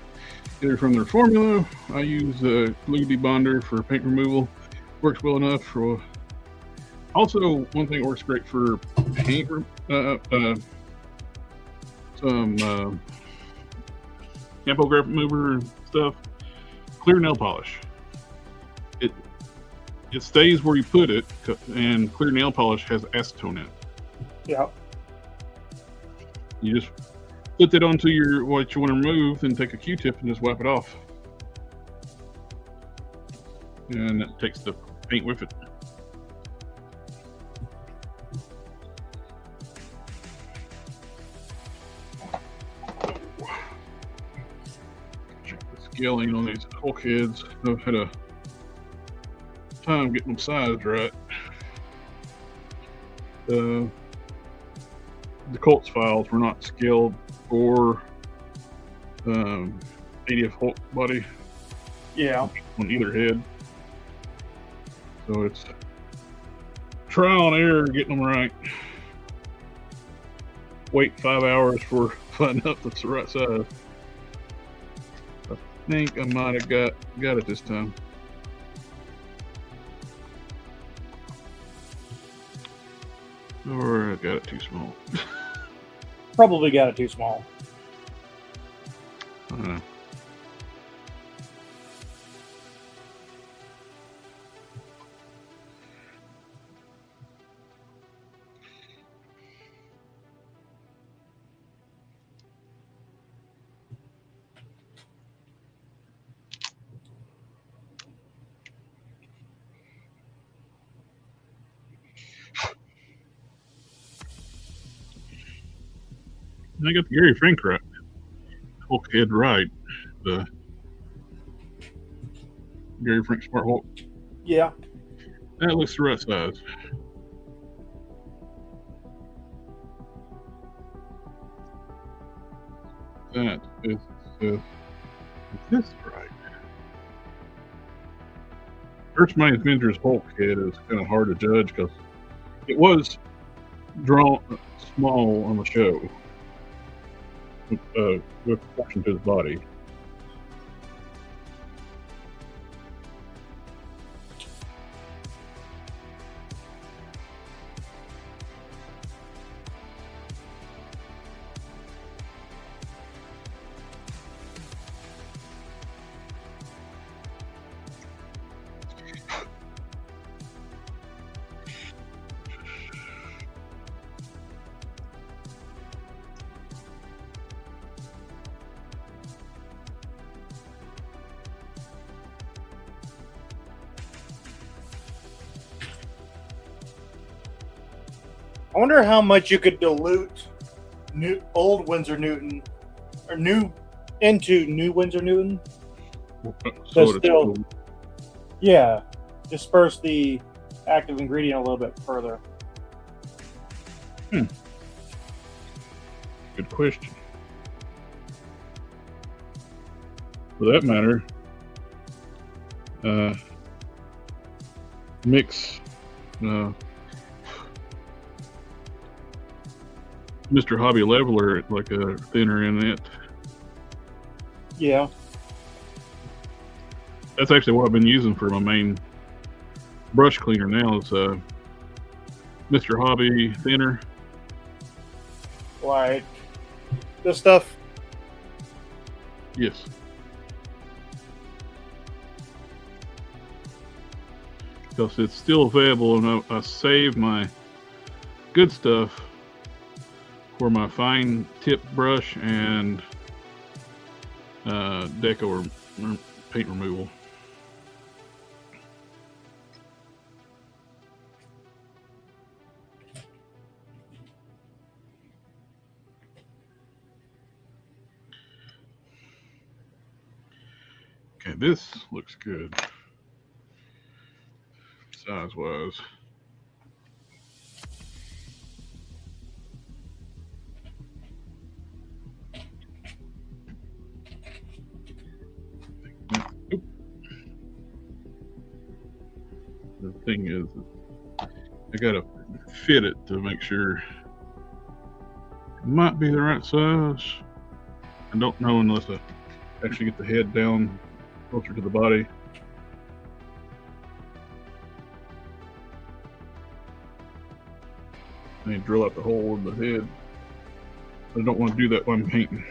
either from their formula. I use glue debonder for paint removal. Works well enough for. Also, one thing that works great for paint, some campo graph remover and stuff. clear nail polish. It stays where you put it, and clear nail polish has acetone in it. Yeah. You just put that onto what you want to remove, and take a Q-tip and just wipe it off. And that takes the paint with it. Check the scaling on these Hulk heads. I've had a time getting them sized right. The Colts files were not scaled for 80th Hulk body. Yeah. On either head. So it's trial and error getting them right. Wait 5 hours for finding out that's the right size. I think I might have got it this time. Or I got it too small. Probably got it too small. I don't know. I got the Gary Frank right. Hulk head right. The Gary Frank Smart Hulk. Yeah. That looks the right size. That is this right? Earthman Avengers Hulk head is kind of hard to judge because it was drawn small on the show. With proportion to his body. I wonder how much you could dilute old Winsor Newton or into new Winsor Newton. So still, yeah, disperse the active ingredient a little bit further. Good question. For that matter, mix Mr. Hobby Leveler, like a thinner in it. Yeah. That's actually what I've been using for my main brush cleaner now is Mr. Hobby thinner. Like this stuff? Yes. Because it's still available, and I save my good stuff for my fine tip brush and deco or paint removal. Okay, this looks good size-wise. The thing is, I gotta fit it to make sure it might be the right size. I don't know unless I actually get the head down closer to the body. I need to drill out the hole in the head. I don't want to do that while I'm painting.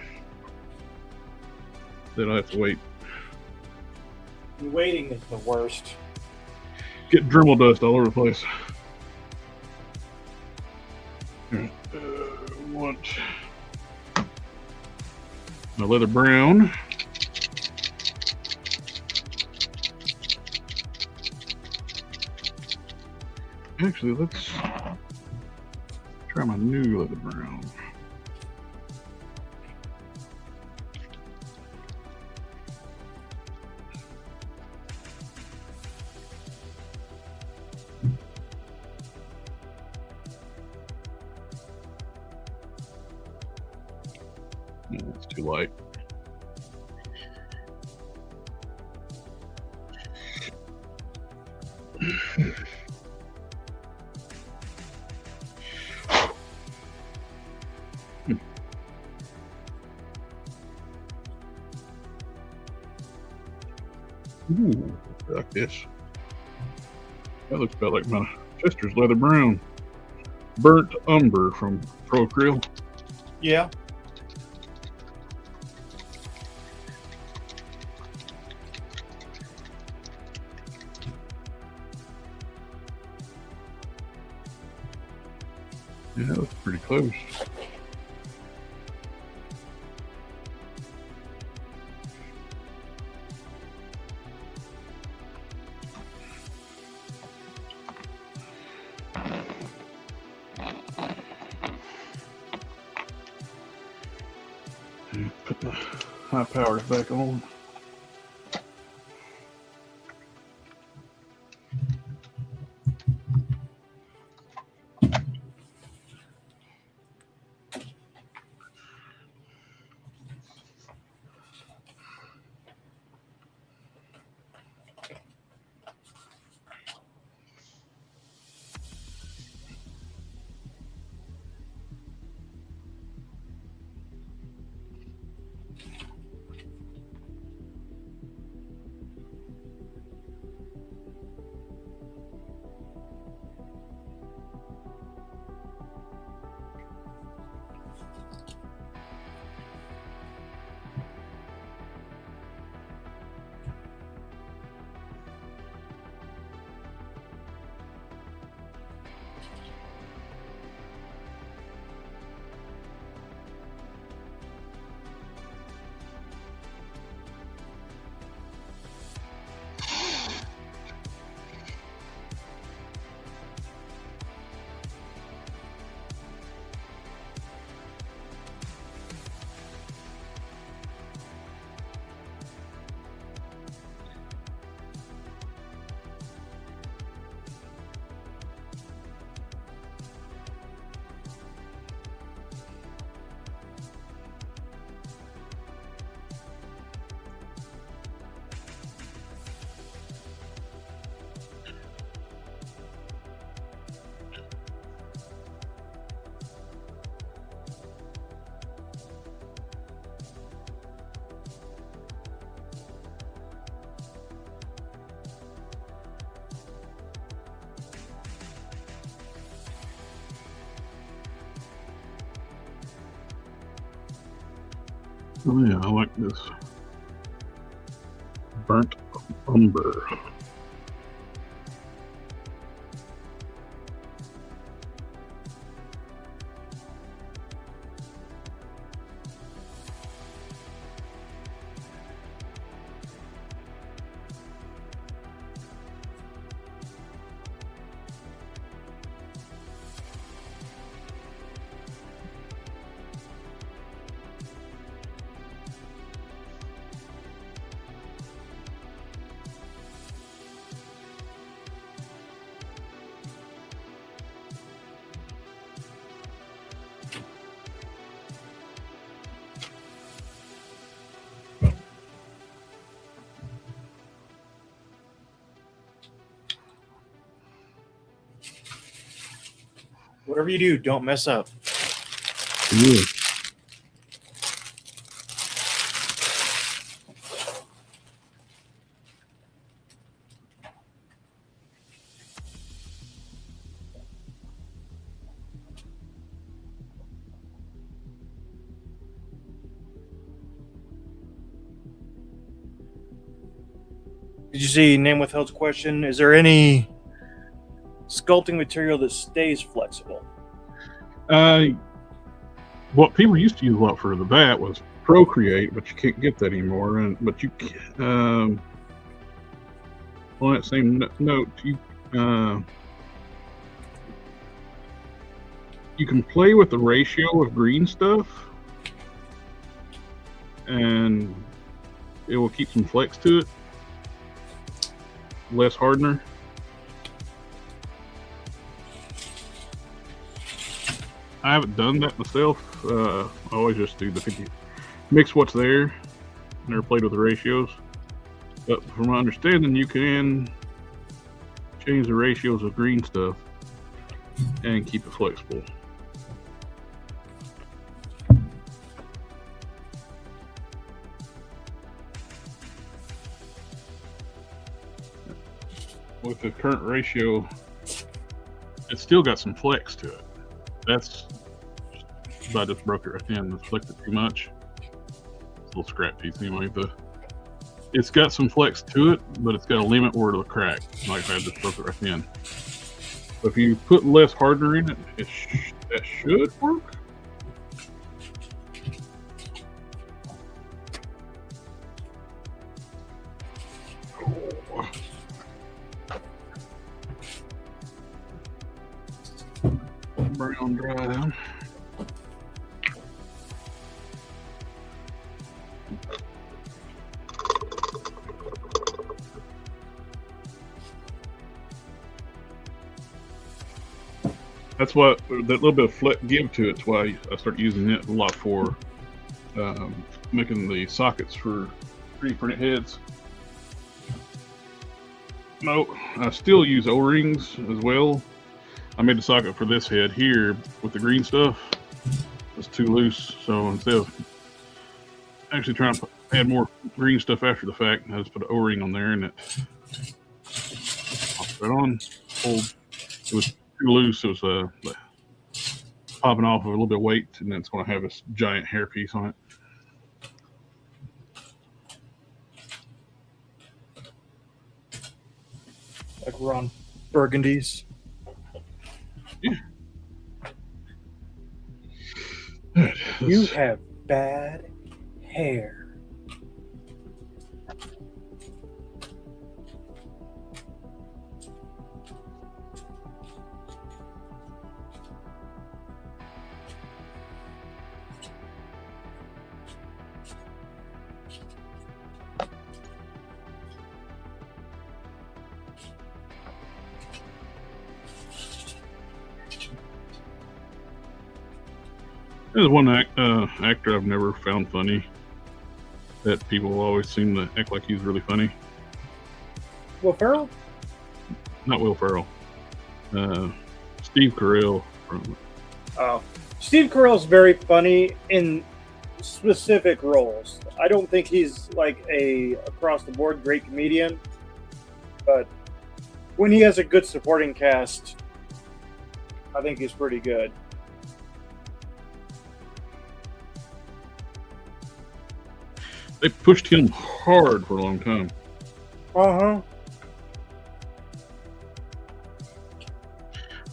Then I have to wait. Waiting is the worst. Get Dremel dust all over the place. Want the leather brown. Actually, let's try my new leather brown. No, it's too light. Ooh, I like this. That looks about like my sister's leather brown. Burnt umber from Pro Acryl. Yeah. Yeah, that looks pretty close. Put the high powers back on. Oh yeah, I like this. Burnt umber. Whatever you do, don't mess up. Yeah. Did you see Name Withheld's question? Is there any sculpting material that stays flexible? What people used to use a lot for the bat was Procreate, but you can't get that anymore. But you, on that same note, you can play with the ratio of green stuff, and it will keep some flex to it. Less hardener. I haven't done that myself. I always just do the 50, mix what's there. Never played with the ratios, but from my understanding, you can change the ratios of green stuff and keep it flexible. With the current ratio, it's still got some flex to it. That's, I just broke it right then. It's flicked it too much. It's a little scrap piece anyway. It's got some flex to it, but it's got a limit where it'll crack. Like I just broke it right then. So if you put less hardener in it, that should work. Brown dry. That's what that little bit of flex give to it's why I start using it a lot for making the sockets for 3D printed heads. No, I still use O-rings as well. I made the socket for this head here with the green stuff. It's too loose, so instead of actually trying to add more green stuff after the fact, I just put an O-ring on there and it popped right on. It was too loose. It was popping off of a little bit of weight, and then it's going to have this giant hair piece on it. Like we're on burgundies. Yeah. You have bad hair. There's one actor I've never found funny that people always seem to act like he's really funny. Will Ferrell? Not Will Ferrell. Steve Carell. Steve Carell's very funny in specific roles. I don't think he's like a across-the-board great comedian, but when he has a good supporting cast, I think he's pretty good. They pushed him hard for a long time.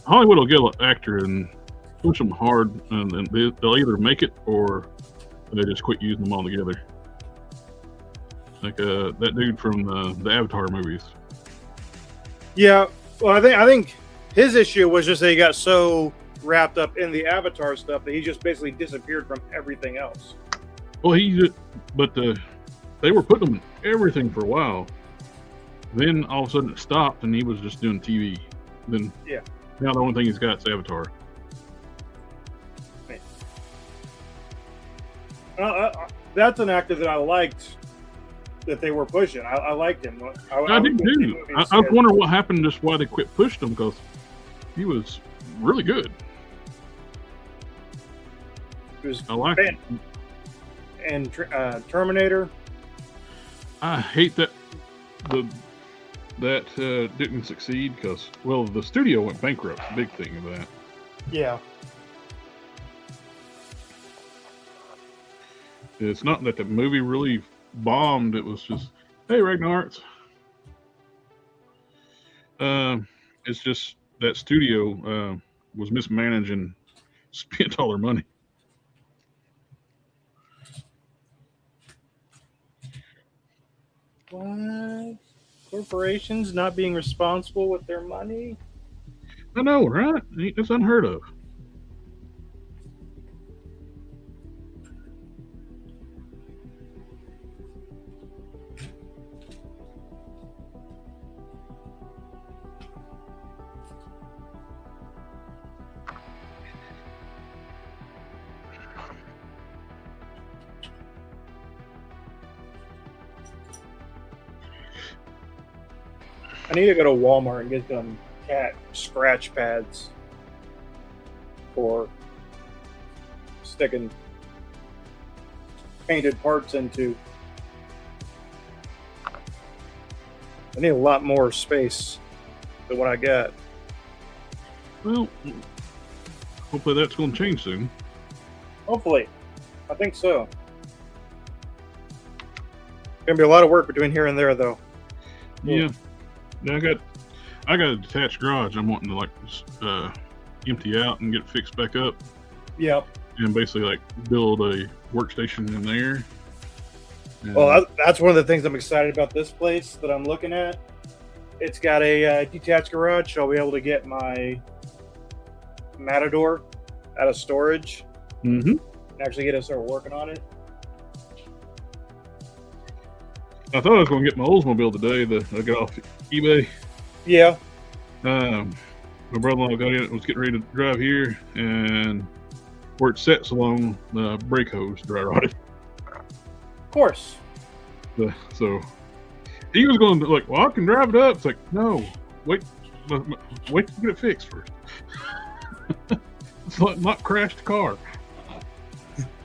Hollywood will get an actor and push them hard, and then they'll either make it or they just quit using them altogether. Like that dude from the Avatar movies. Yeah, well, I think his issue was just that he got so wrapped up in the Avatar stuff that he just basically disappeared from everything else. Well, they were putting him in everything for a while. Then all of a sudden it stopped, and he was just doing TV. Then yeah, now the only thing he's got is Avatar. That's an actor that I liked that they were pushing. I liked him. I did too. I wonder what happened, just why they quit pushing him, because he was really good. I like it. And Terminator. I hate that didn't succeed because, well, the studio went bankrupt. Big thing of that. Yeah. It's not that the movie really bombed. It was just, hey, Ragnar's. It's just that studio was mismanaged and spent all their money. What? Corporations not being responsible with their money? I know, right? It's unheard of. I need to go to Walmart and get them cat scratch pads for sticking painted parts into. I need a lot more space than what I got. Well, hopefully that's going to change soon. Hopefully. I think so. Gonna be a lot of work between here and there, though. Yeah. I got a detached garage. I'm wanting to like empty out and get it fixed back up. Yep. And basically like build a workstation in there. And, Well, that's one of the things I'm excited about this place that I'm looking at. It's got a detached garage, so I'll be able to get my Matador out of storage and actually get to start working on it. I thought I was going to get my Oldsmobile today that I got off eBay. Yeah. My brother-in-law got in, was getting ready to drive here, and where it sat so long, the brake hose dry rotted. Of course. So he was going to like, well, I can drive it up. It's like, no, wait to get it fixed first. It's not crash the car.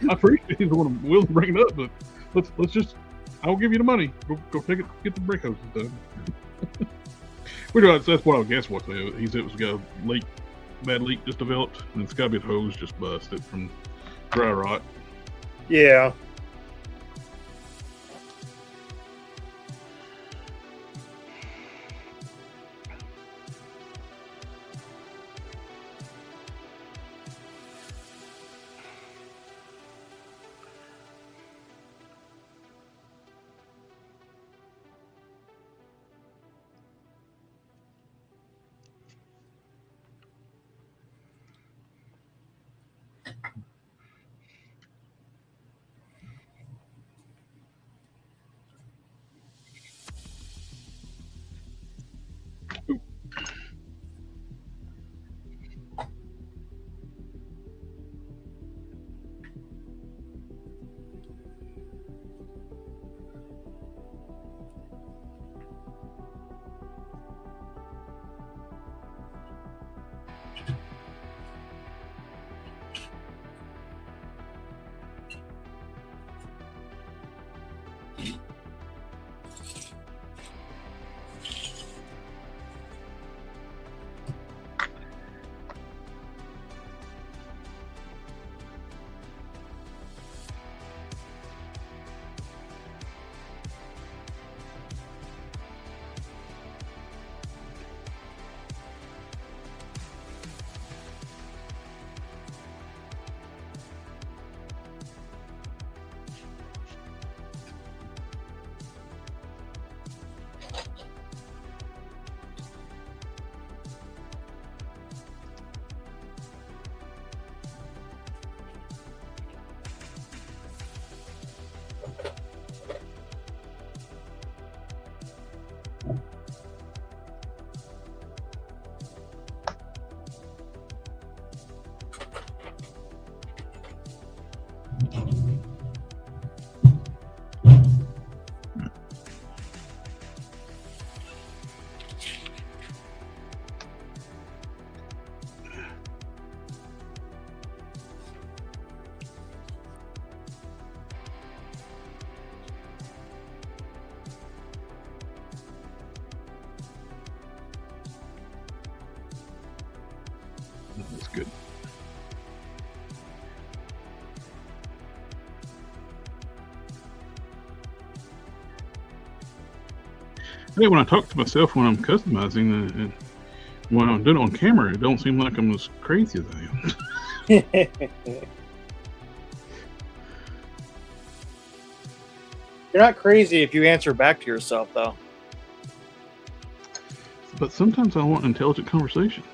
I appreciate he's willing to bring it up, but let's just. I'll give you the money. Go take it. Get the brake hoses done. That's what I would guess. What he said it was got a bad leak just developed, and it's got to be the hose just busted from dry rot. Yeah. Hey, when I talk to myself when I'm customizing and when I'm doing it on camera, it don't seem like I'm as crazy as I am. You're not crazy if you answer back to yourself, though. But sometimes I want intelligent conversation.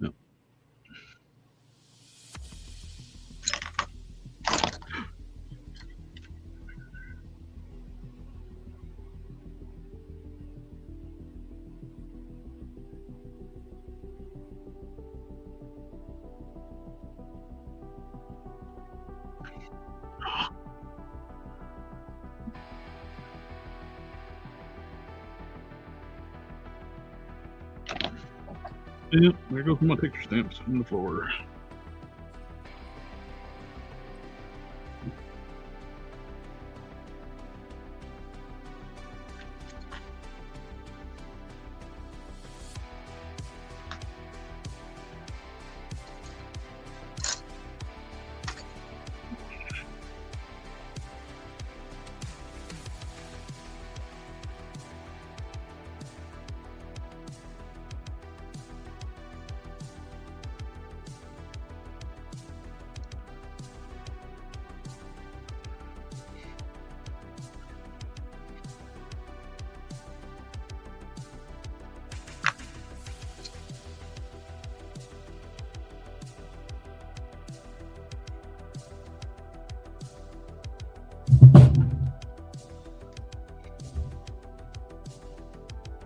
No. Yeah, there goes my picture stamps on the floor.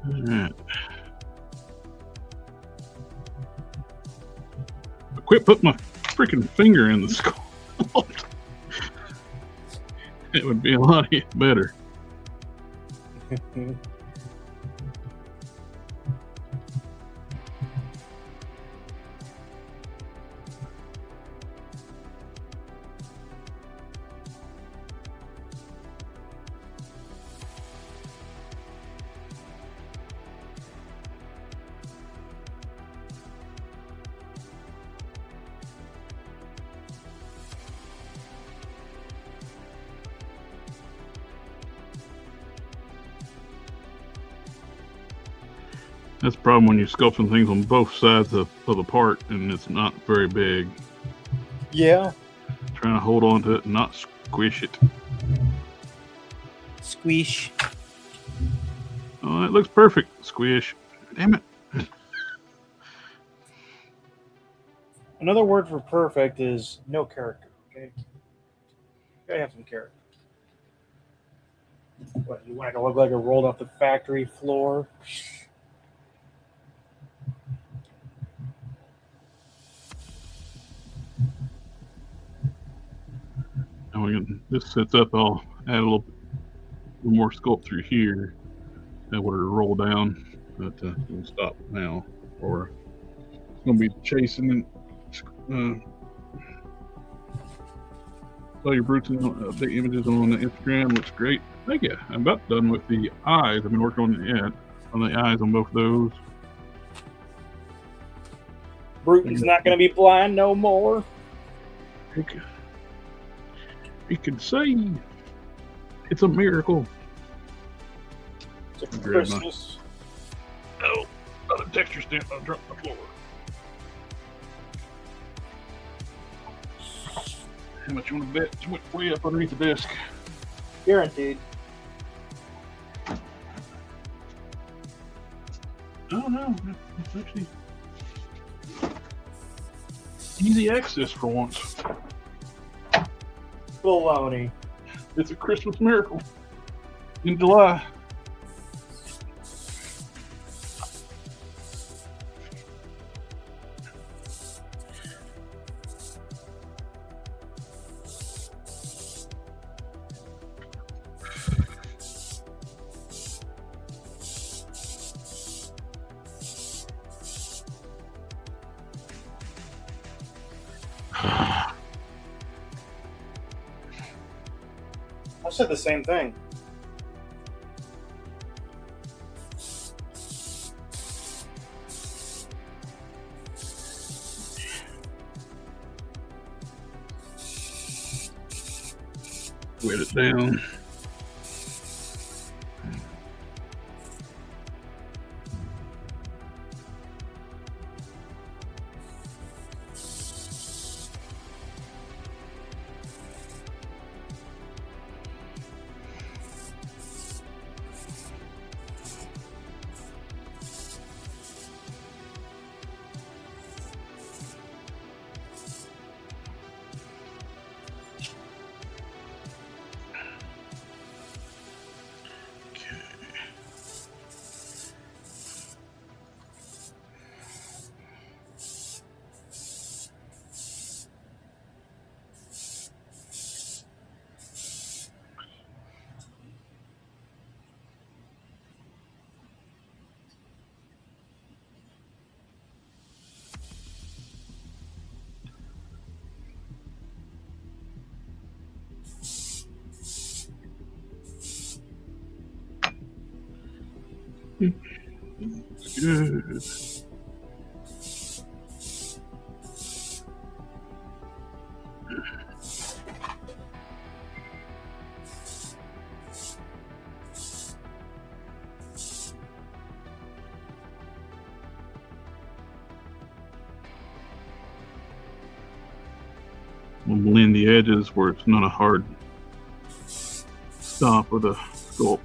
Alright. Quit putting my freaking finger in the sculpt. It would be a lot better. That's the problem when you're sculpting things on both sides of the part and it's not very big. Yeah. Trying to hold on to it and not squish it. Squish. Oh, it looks perfect. Squish. Damn it. Another word for perfect is no character, okay? You gotta have some character. What, you want it to look like it rolled off the factory floor? Now this sets up, I'll add a little more sculpt through here. That would roll down, but we'll stop now. Or it's going to be chasing Sawyer Bruton update images on the Instagram. Looks great. Thank you. I'm about done with the eyes. I've been working on the eyes on both of those. Bruton's not going to be blind no more. You could say it's a miracle. It's a Christmas. Oh, another texture stamp I dropped on the floor. How much you want to bet? It's way up underneath the desk. Guaranteed. Oh no, it's actually easy access for once. Baloney. It's a Christmas miracle in July. said the same thing. Wet it down. Good. We'll blend the edges where it's not a hard stop with a sculpt.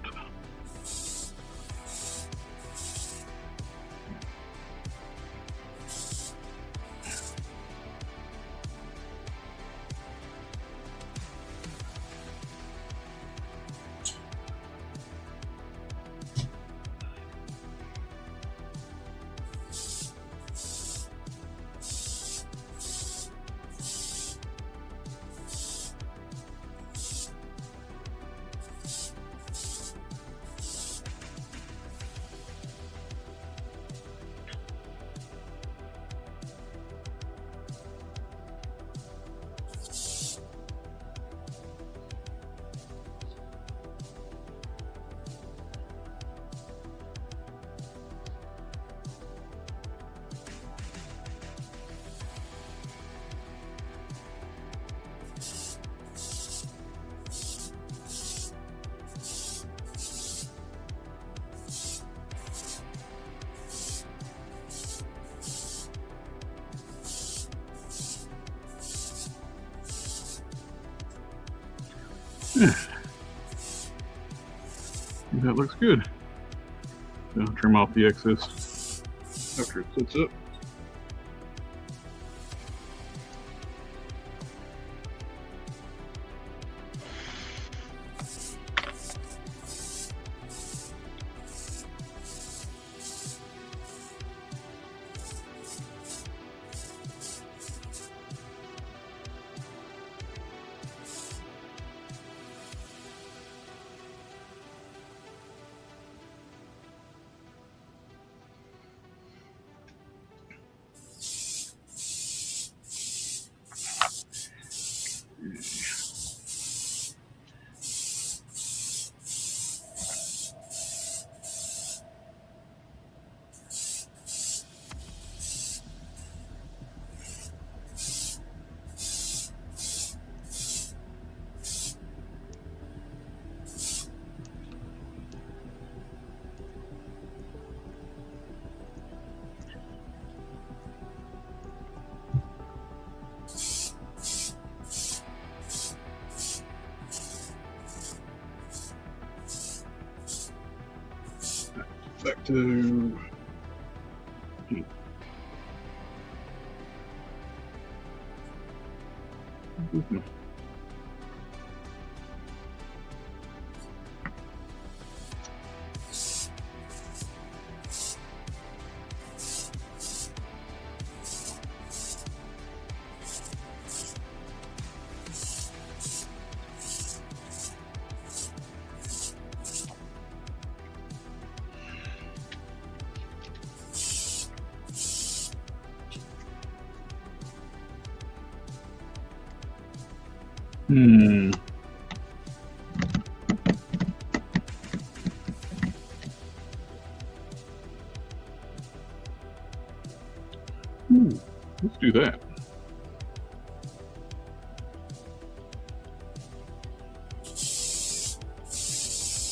Yeah. That looks good. So I'll trim off the excess after it sits up. Back to that.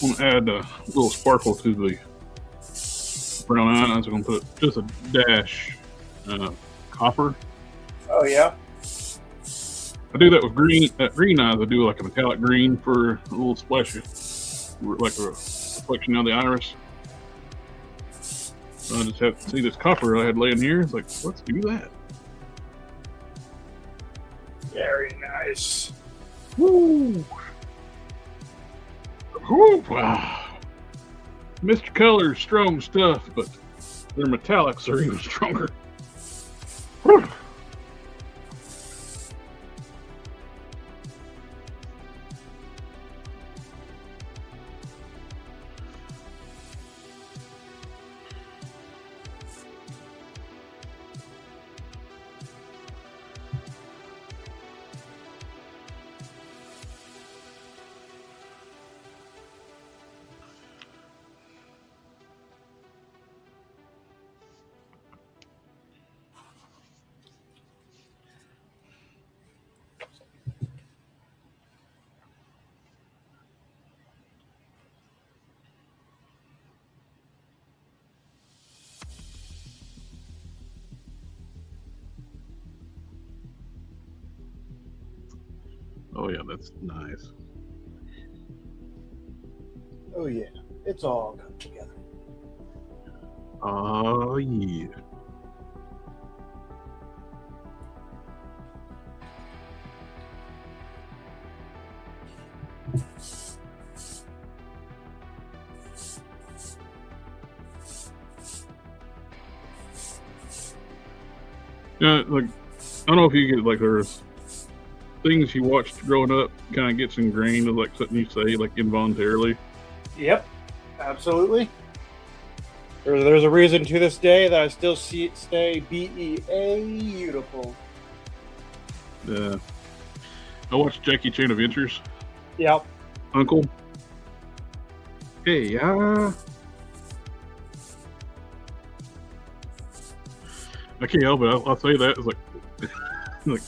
I'm going to add a little sparkle to the brown eyes. I'm going to put just a dash copper. Oh, yeah? I do that with green. Green eyes, I do like a metallic green for a little splash of, like a reflection of the iris. So I just have to see this copper I had laying here. It's like, let's do that. Very nice. Woo! Woo! Wow. Mr. Color's strong stuff, but their metallics are even stronger. Whew. Oh yeah, that's nice. Oh, yeah. It's all come together. Oh yeah. Yeah, like, I don't know if you get, like, there's things you watched growing up kind of gets ingrained as, like, something you say, like, involuntarily. Yep, absolutely. There's a reason to this day that I still stay beautiful. Yeah. I watched Jackie Chan Adventures. Yep. Uncle. Hey, I can't help it. I'll say that. It's like, like,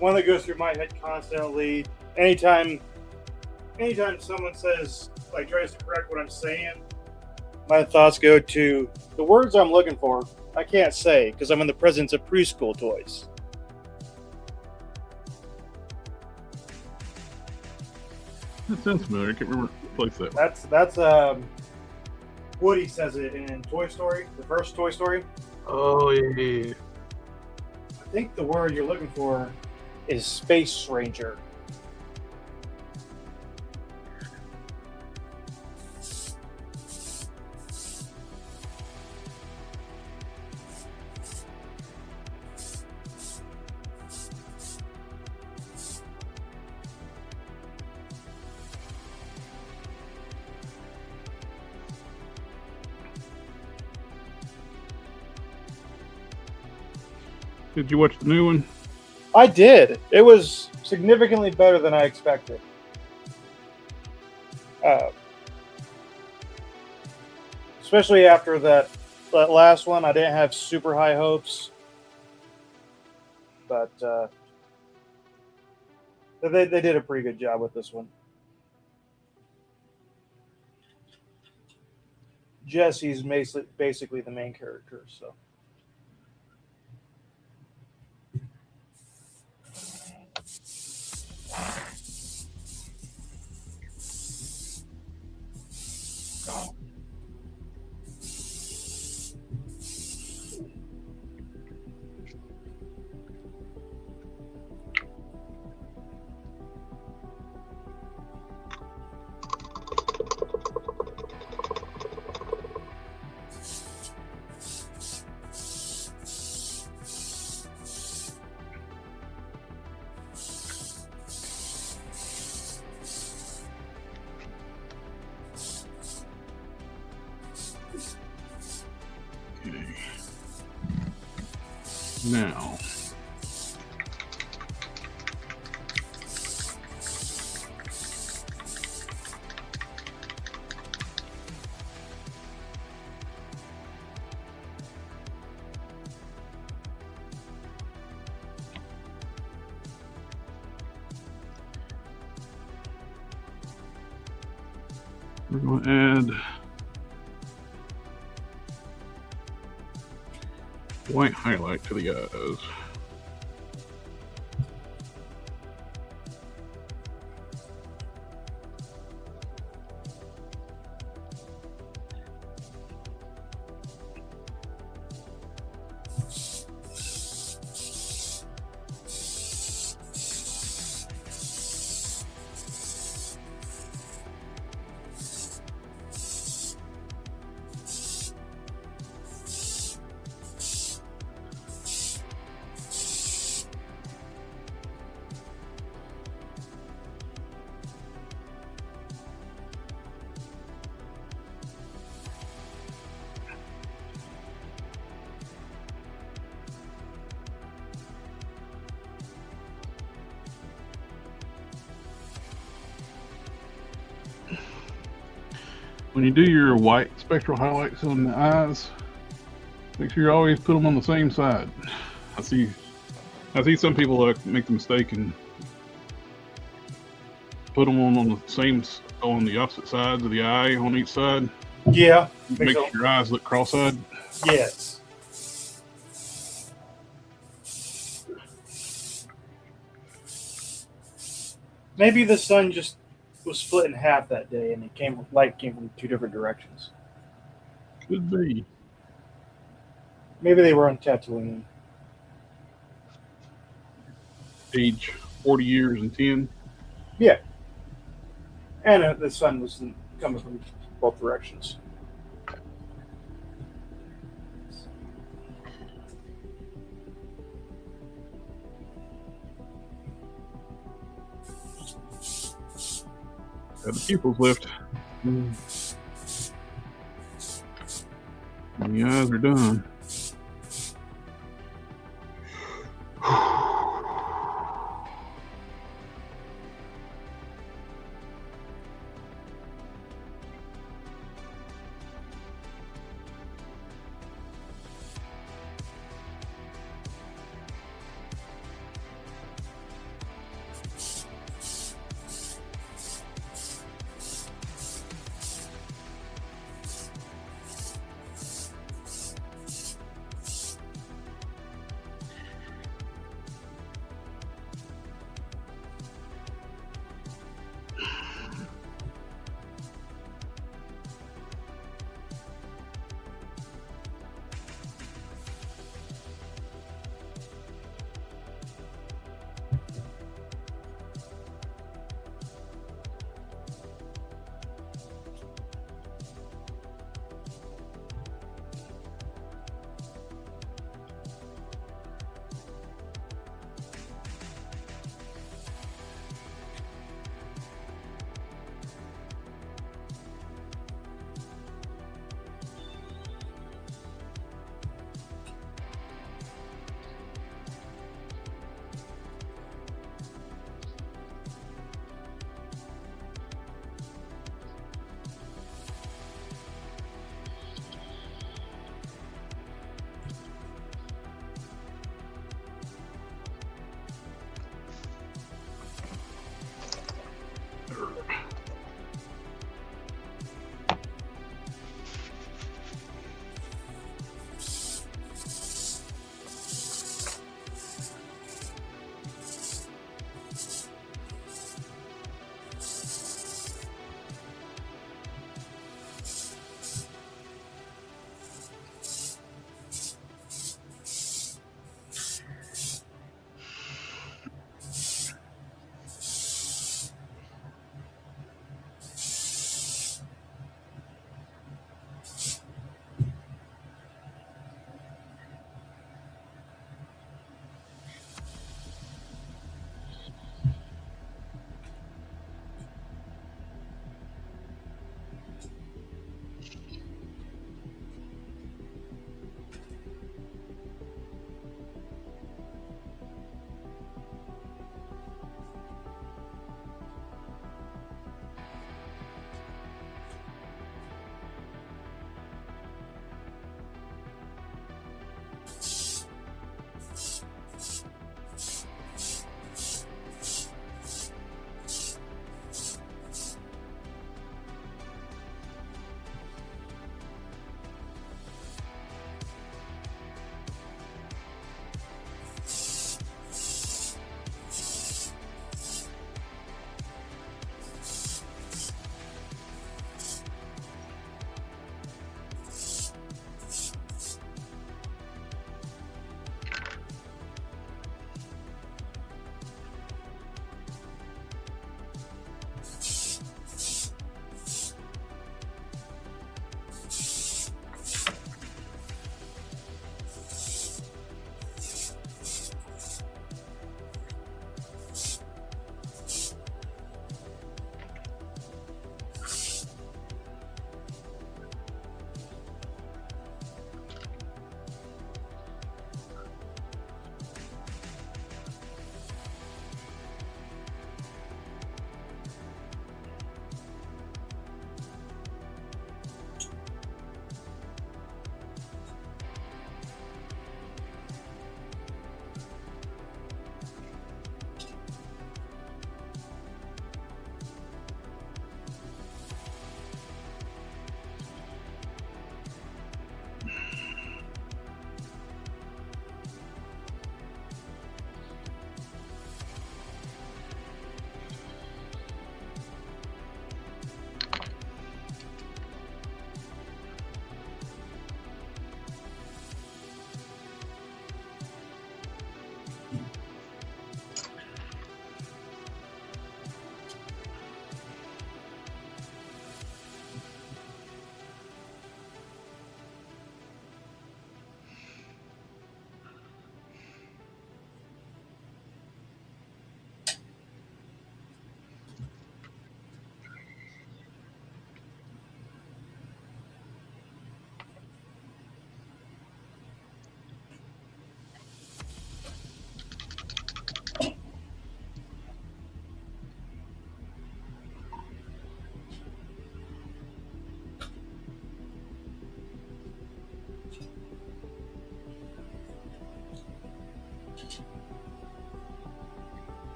one that goes through my head constantly. Anytime someone says, like, tries to correct what I'm saying, my thoughts go to the words I'm looking for. I can't say because I'm in the presence of preschool toys. that sounds familiar. I can't remember what place that was. That's Woody says it in Toy Story, the first Toy Story. Oh, yeah. I think the word you're looking for is Space Ranger. Did you watch the new one? I did. It was significantly better than I expected. Especially after that last one, I didn't have super high hopes. But they did a pretty good job with this one. Jesse's basically the main character, so. Now, We're going to add white highlight to the eyes. When you do your white spectral highlights on the eyes, make sure you always put them on the same side. I see some people make the mistake and put them on the opposite sides of the eye on each side. Yeah. Makes your eyes look cross-eyed. Yes. Maybe the sun just was split in half that day, and light came from two different directions. Could be. Maybe they were on Tatooine. Age 40 years and 10. Yeah. And the sun was coming from both directions. Got the pupils lift. And the eyes are done.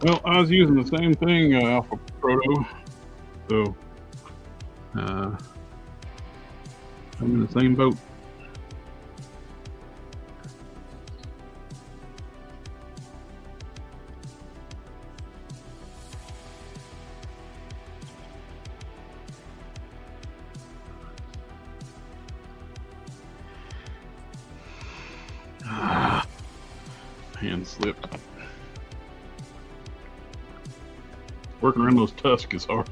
Well, I was using the same thing off of Proto, so I'm in the same boat. Hand slipped. Working around those tusks is hard.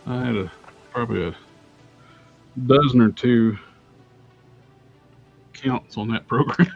I had probably a dozen or two counts on that program.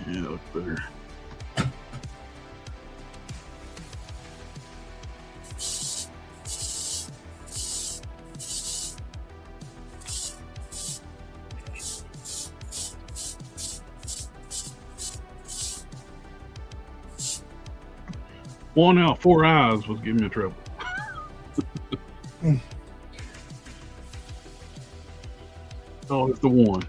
Yeah, that looks better. One out of 4 eyes was giving me trouble. Now is the one.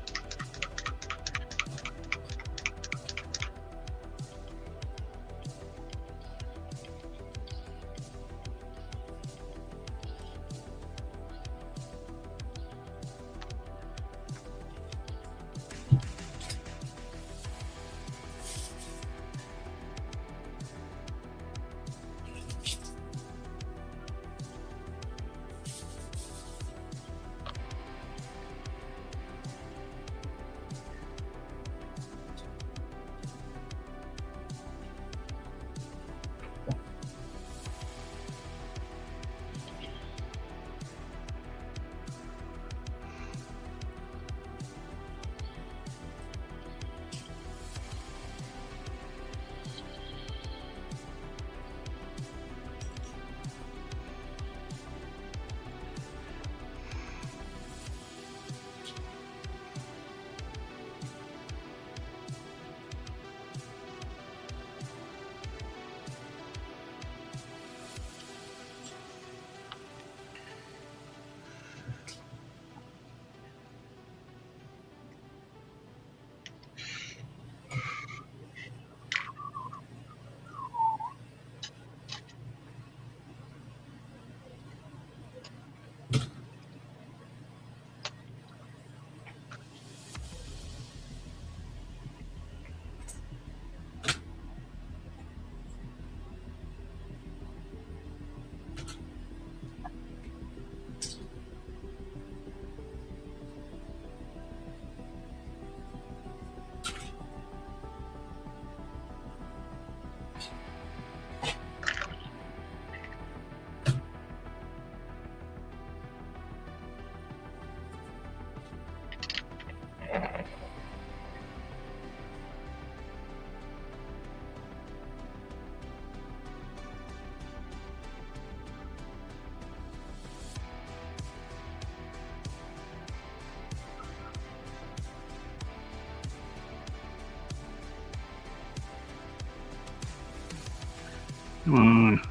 Come on.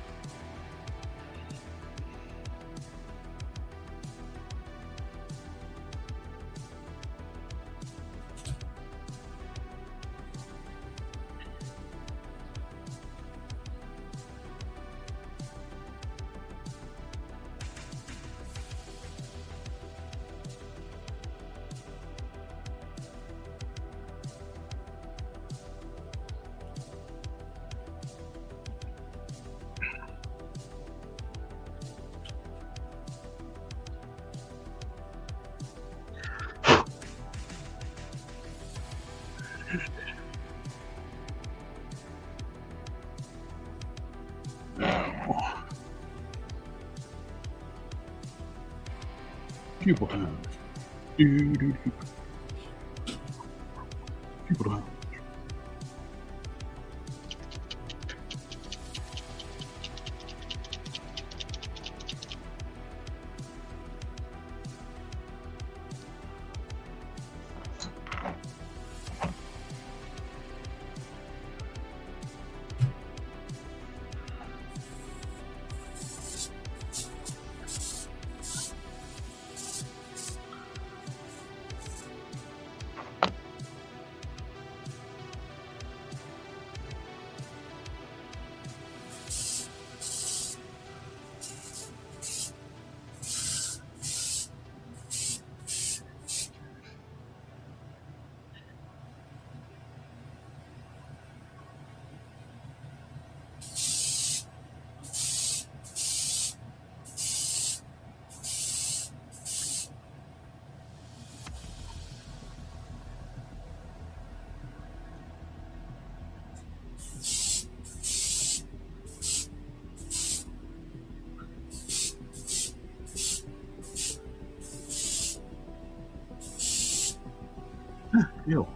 Pupil time. Pupil time. Ew.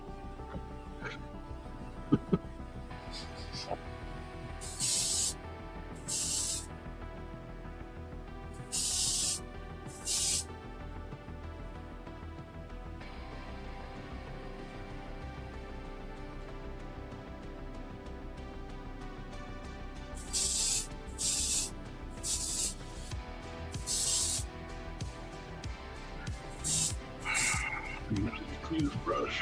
this brush.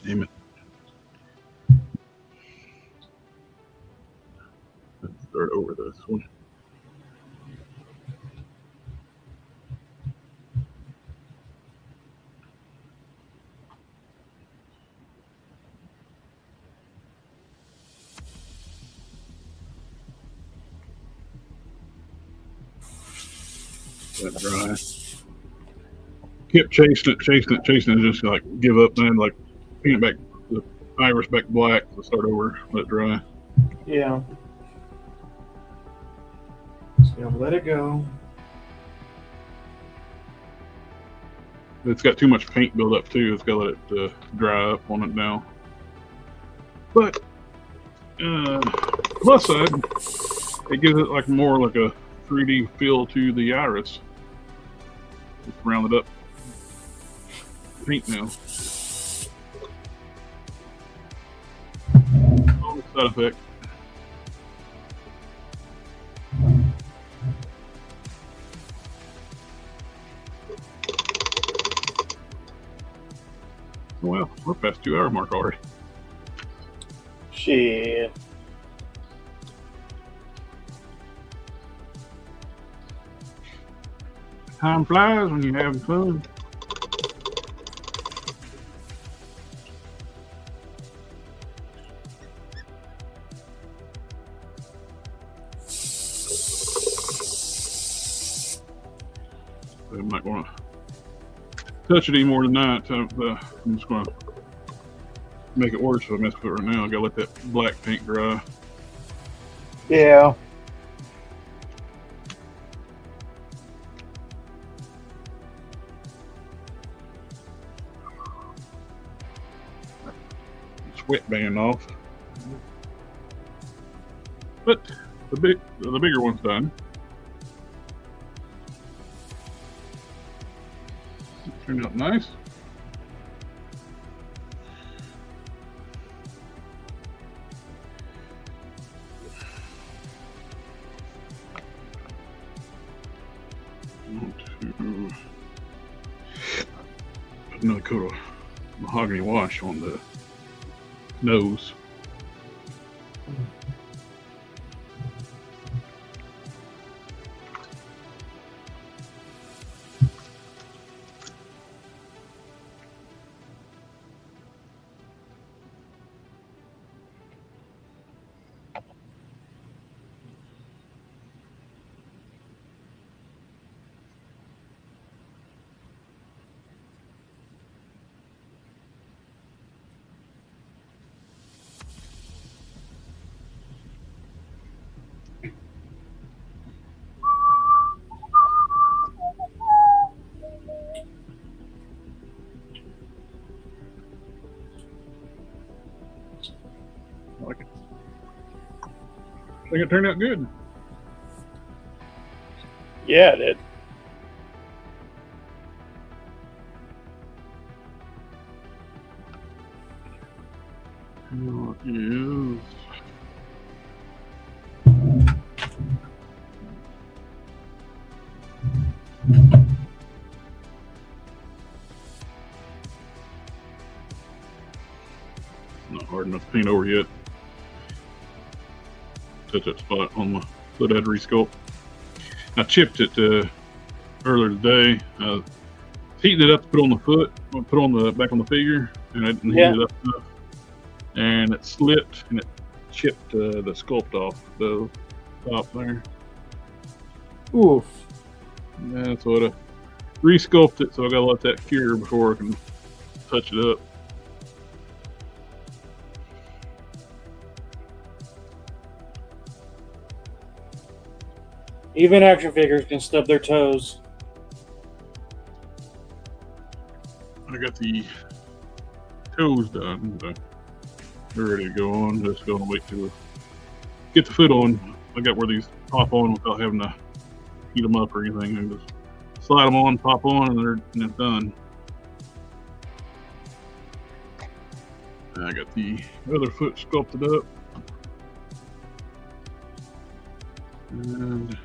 Damn it. Let's start over this one. Let it dry. Kept chasing it, just like give up, man. Like paint it back, the iris back black. So start over, let it dry. Yeah. Just gonna let it go. It's got too much paint build up too. It's got to let it dry up on it now. But plus side, it gives it like more like a 3D feel to the iris. Just rounded up paint now. Oh, side effect. Well, we're past 2 hour mark already. Shit. Time flies when you're having fun. I'm not going to touch it any more tonight. I'm just going to make it worse if I mess with it right now. I got to let that black paint dry. Yeah. Sweatband off. But the bigger one's done. Turned out nice. Put another coat of mahogany wash on the nose. I like it. I think it turned out good. Yeah, it did. Is not hard enough to paint over yet. Touch that spot on my foot. I had to resculpt. I chipped it earlier today. Heating it up to put on the foot, put on the back on the figure, and I didn't heat it up enough, and it slipped and it chipped the sculpt off the top there. Oof. Yeah, so I resculpt it, so I gotta let that cure before I can touch it up. Even action figures can stub their toes. I got the toes done. They're ready to go on. Just gonna wait to get the foot on. I got where these pop on without having to heat them up or anything. I just slide them on, pop on, and it's done. And I got the other foot sculpted up. And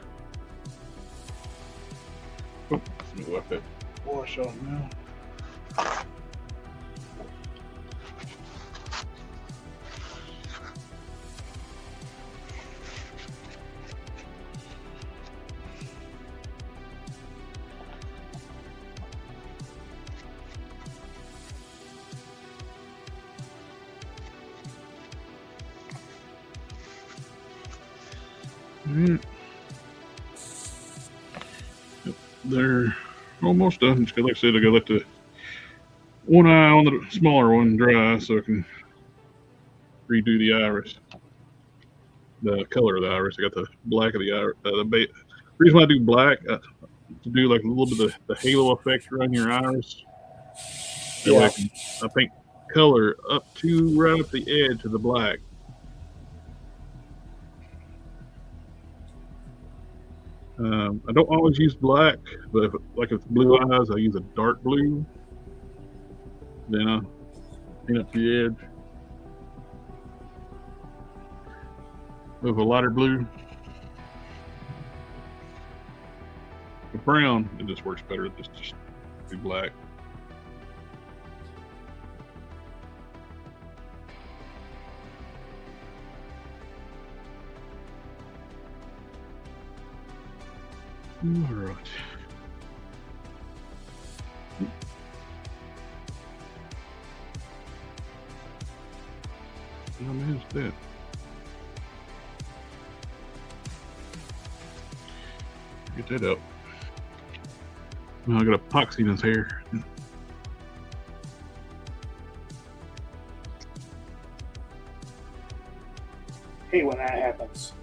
let me wipe that wash off now. They're almost done. Just like I said, I gotta let the one eye on the smaller one dry so I can redo the iris, the color of the iris. I got the black of the iris. The reason why I do black to do like a little bit of the halo effect around your iris. That way I paint color up to right up the edge of the black. I don't always use black, but if it's blue eyes, I use a dark blue. Then I paint up the edge with a lighter blue. The brown, it just works better. Just do black. All right. How managed that? Get that up. Now I got epoxy in his hair. Hate when that happens.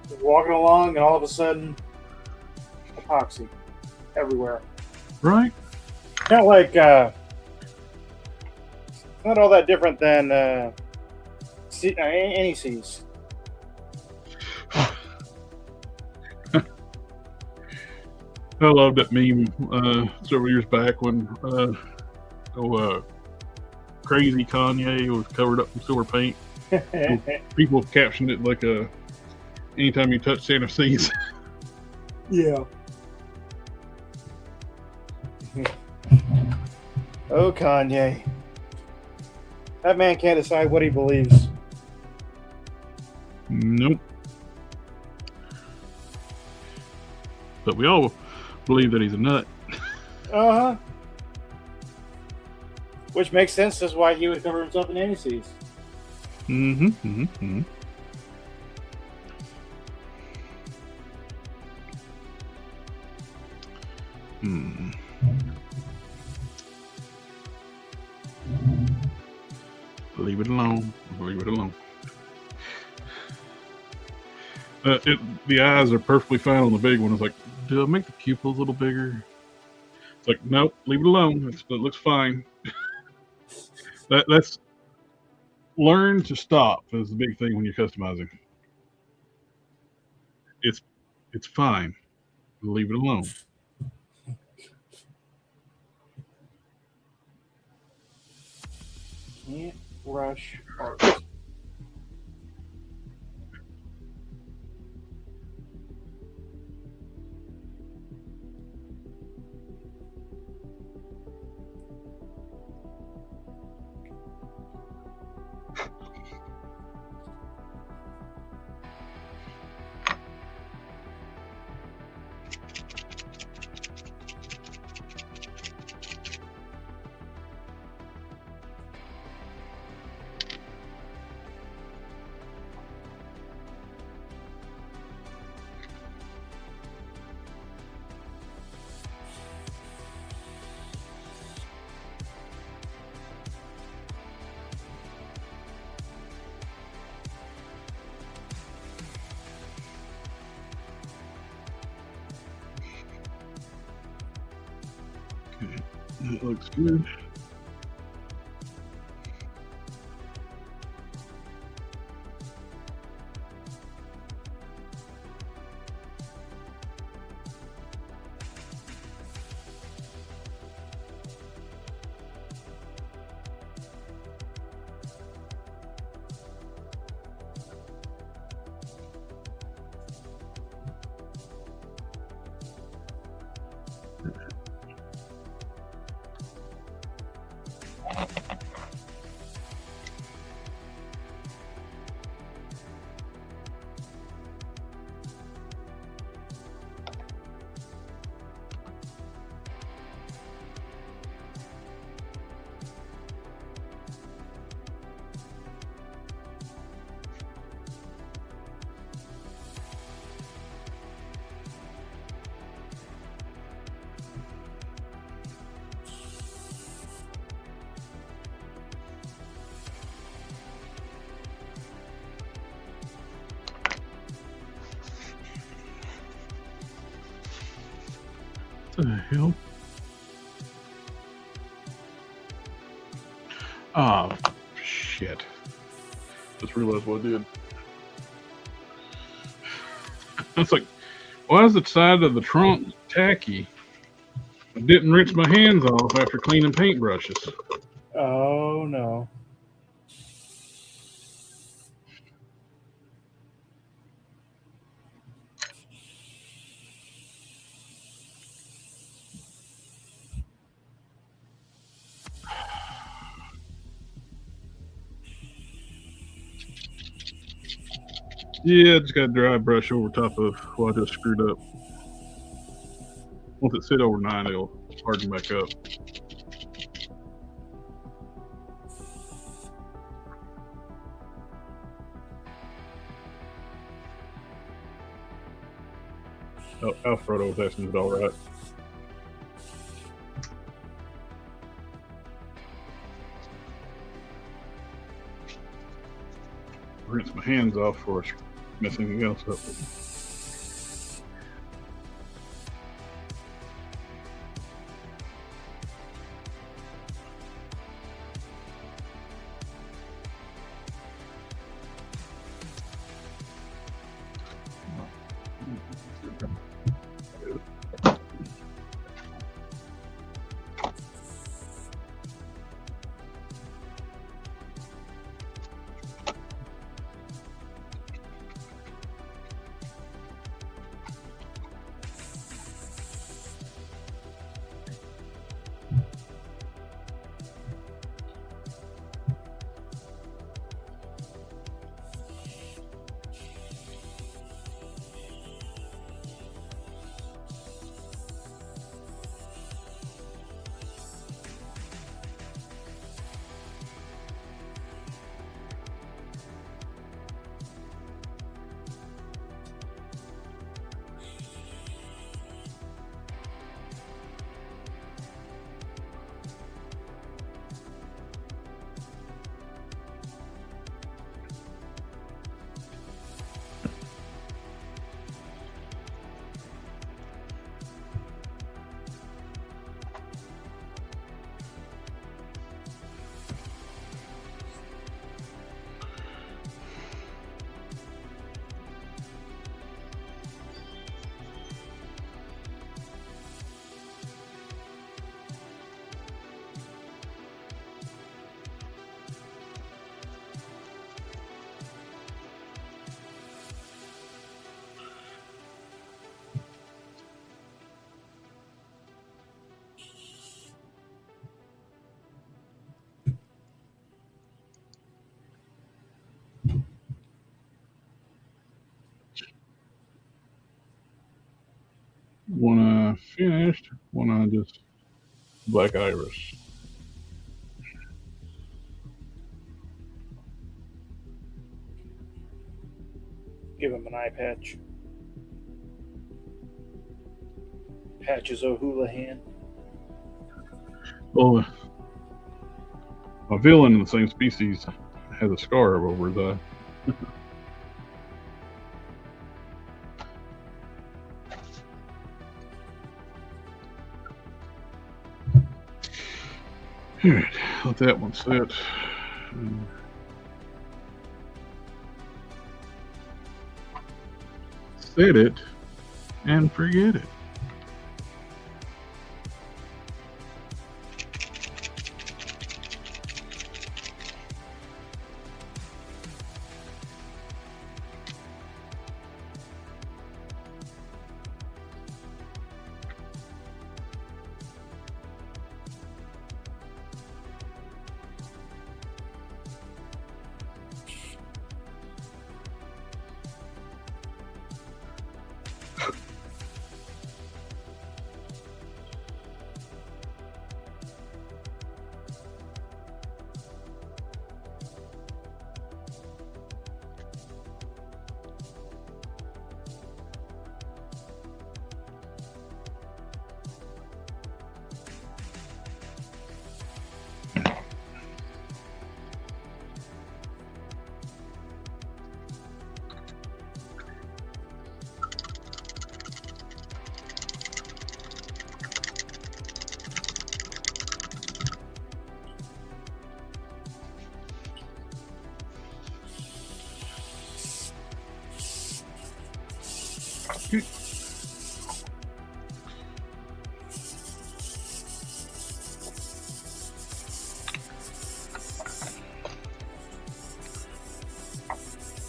You're walking along and all of a sudden, epoxy everywhere. Right? Not like not all that different than any seas. I loved that meme several years back when crazy Kanye was covered up in silver paint. People captioned it like anytime you touch Santa seas. Yeah. Oh, Kanye. That man can't decide what he believes. Nope. But we all believe that he's a nut. Uh-huh. Which makes sense. That's why he would cover himself in any seas. Mm-hmm. Mm-hmm. Mm-hmm. Hmm. Leave it alone. Leave it alone. The eyes are perfectly fine on the big one. It's like, do I make the pupils a little bigger? It's like, nope, leave it alone. It looks fine. That's learn to stop is the big thing when you're customizing. It's fine. Leave it alone. Can't rush art. Okay, that looks good. What the hell? Ah, shit. Just realized what I did. It's like, why is the side of the trunk tacky? I didn't rinse my hands off after cleaning paintbrushes. Oh no. Yeah, I just got a dry brush over top of what I just screwed up. Once it sit overnight, it'll harden back up. Oh, Alfredo was asking if it's all right. Rinse my hands off before I mess anything else up. finished. One on just black iris. Give him an eye patch. Patches O'Houlihan. Well, a villain in the same species has a scar over his eye. All right, let that one sit. Set it and forget it. Okay.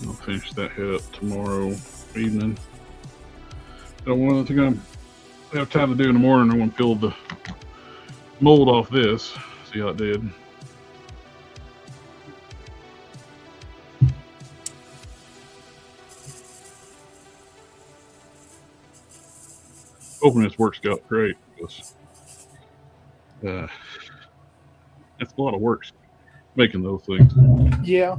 I'll finish that head up tomorrow evening. Don't want to think I have time to do in the morning. I want to peel the mold off this. See how it did. Hoping this works out great because that's a lot of work making those things. Yeah.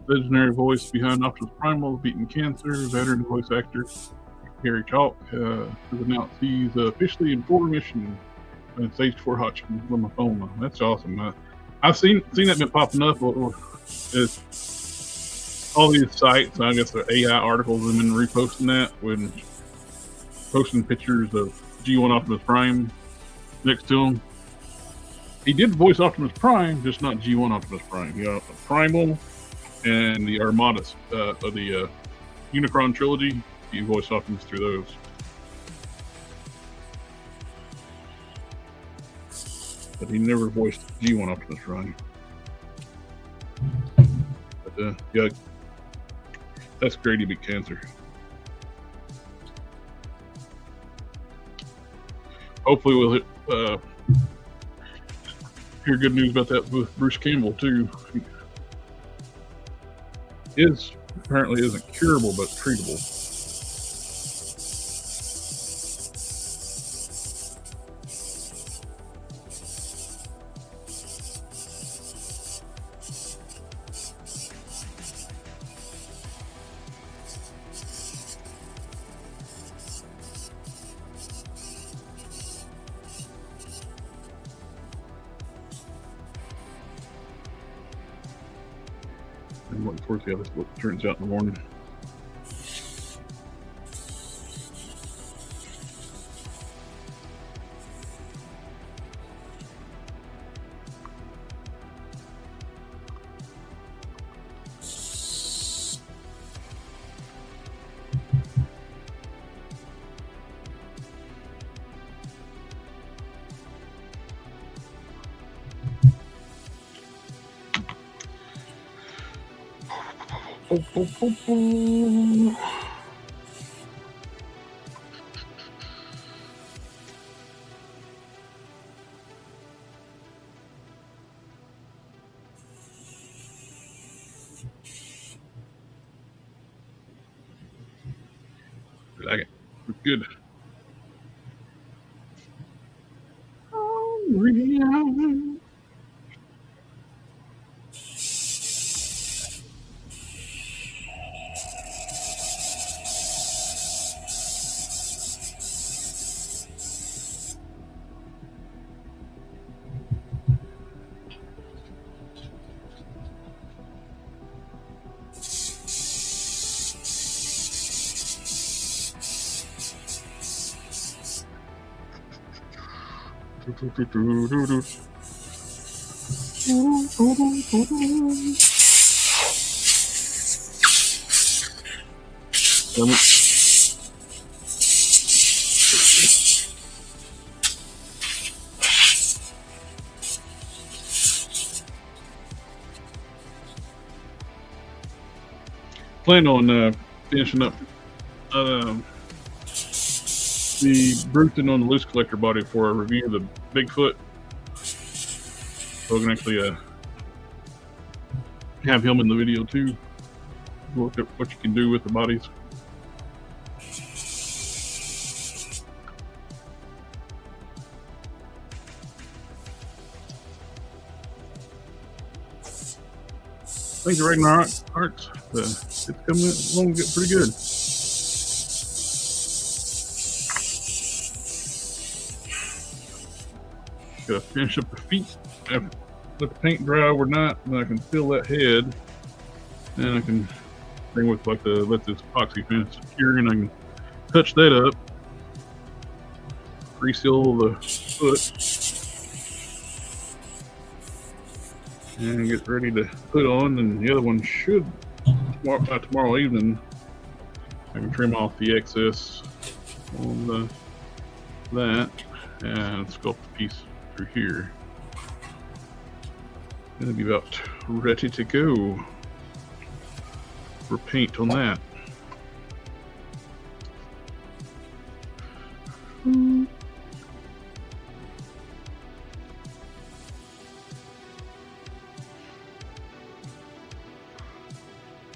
Legendary voice behind Optimus Primal beating cancer. Veteran voice actor Gary Chalk has announced he's officially in full remission in stage 4 Hodgkin's lymphoma. That's awesome. I've seen that been popping up. It's all these sites, I guess they're AI articles, have been reposting that when posting pictures of G1 Optimus Prime next to him. He did voice Optimus Prime, just not G1 Optimus Prime. He got Primal and the Armada of the Unicron trilogy. He voiced Optimus through those. But he never voiced G1 Optimus Prime. But yeah, that's great. He beat cancer. Hopefully we'll hear good news about that with Bruce Campbell too. His apparently isn't curable but treatable. I'm looking forward to how this look turns out in the morning. Like it. Looks good. Plan on finishing up the Bruton on the loose collector body for a review of the Bigfoot. So we can actually have him in the video too. Look at what you can do with the bodies. Things are right in our hearts. It's coming along pretty good. Gotta finish up the feet. Let the paint dry overnight, and I can fill that head. And I can bring with let this epoxy finish secure, and I can touch that up. Reseal the foot. And get ready to put on, and the other one should, by tomorrow evening, I can trim off the excess on that and sculpt the piece through here. Gonna be about ready to go for paint on that.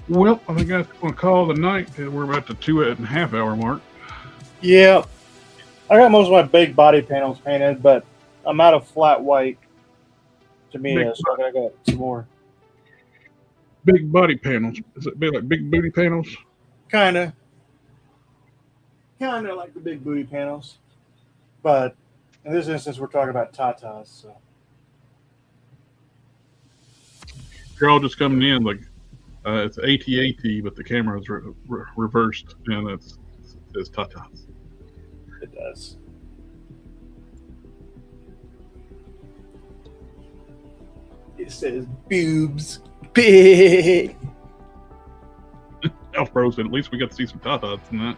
Well, I think that's going to call the night. We're about the 2.5 hour mark. Yeah. I got most of my big body panels painted, but I'm out of flat white to me, so I gotta get some more. Big body panels. Is it like big booty panels? Kinda like the big booty panels. But in this instance, we're talking about tatas. So. You're all just coming in like it's AT-AT, but the camera is reversed, and it says tatas. It does. It says boobs. Big. Elf Bro said, at least we got to see some tatas in that.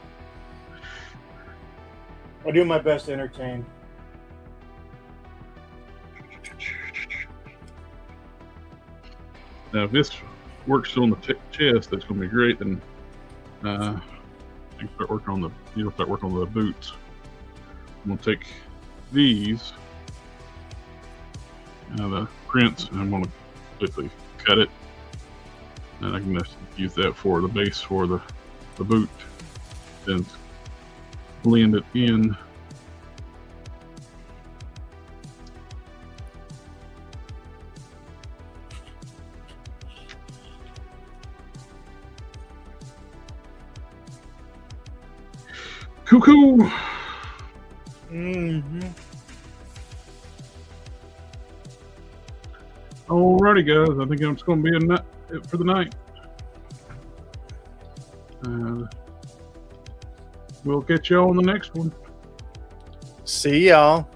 I do my best to entertain. Now, if this works on the chest, that's going to be great. Then I can start working on the boots. I'm going to take these, the prints, and I'm going to quickly cut it, and I can just use that for the base for the boot, and blend it in. Cuckoo. Mm-hmm. Alrighty, guys. I think it's going to be it for the night. We'll catch y'all on the next one. See y'all.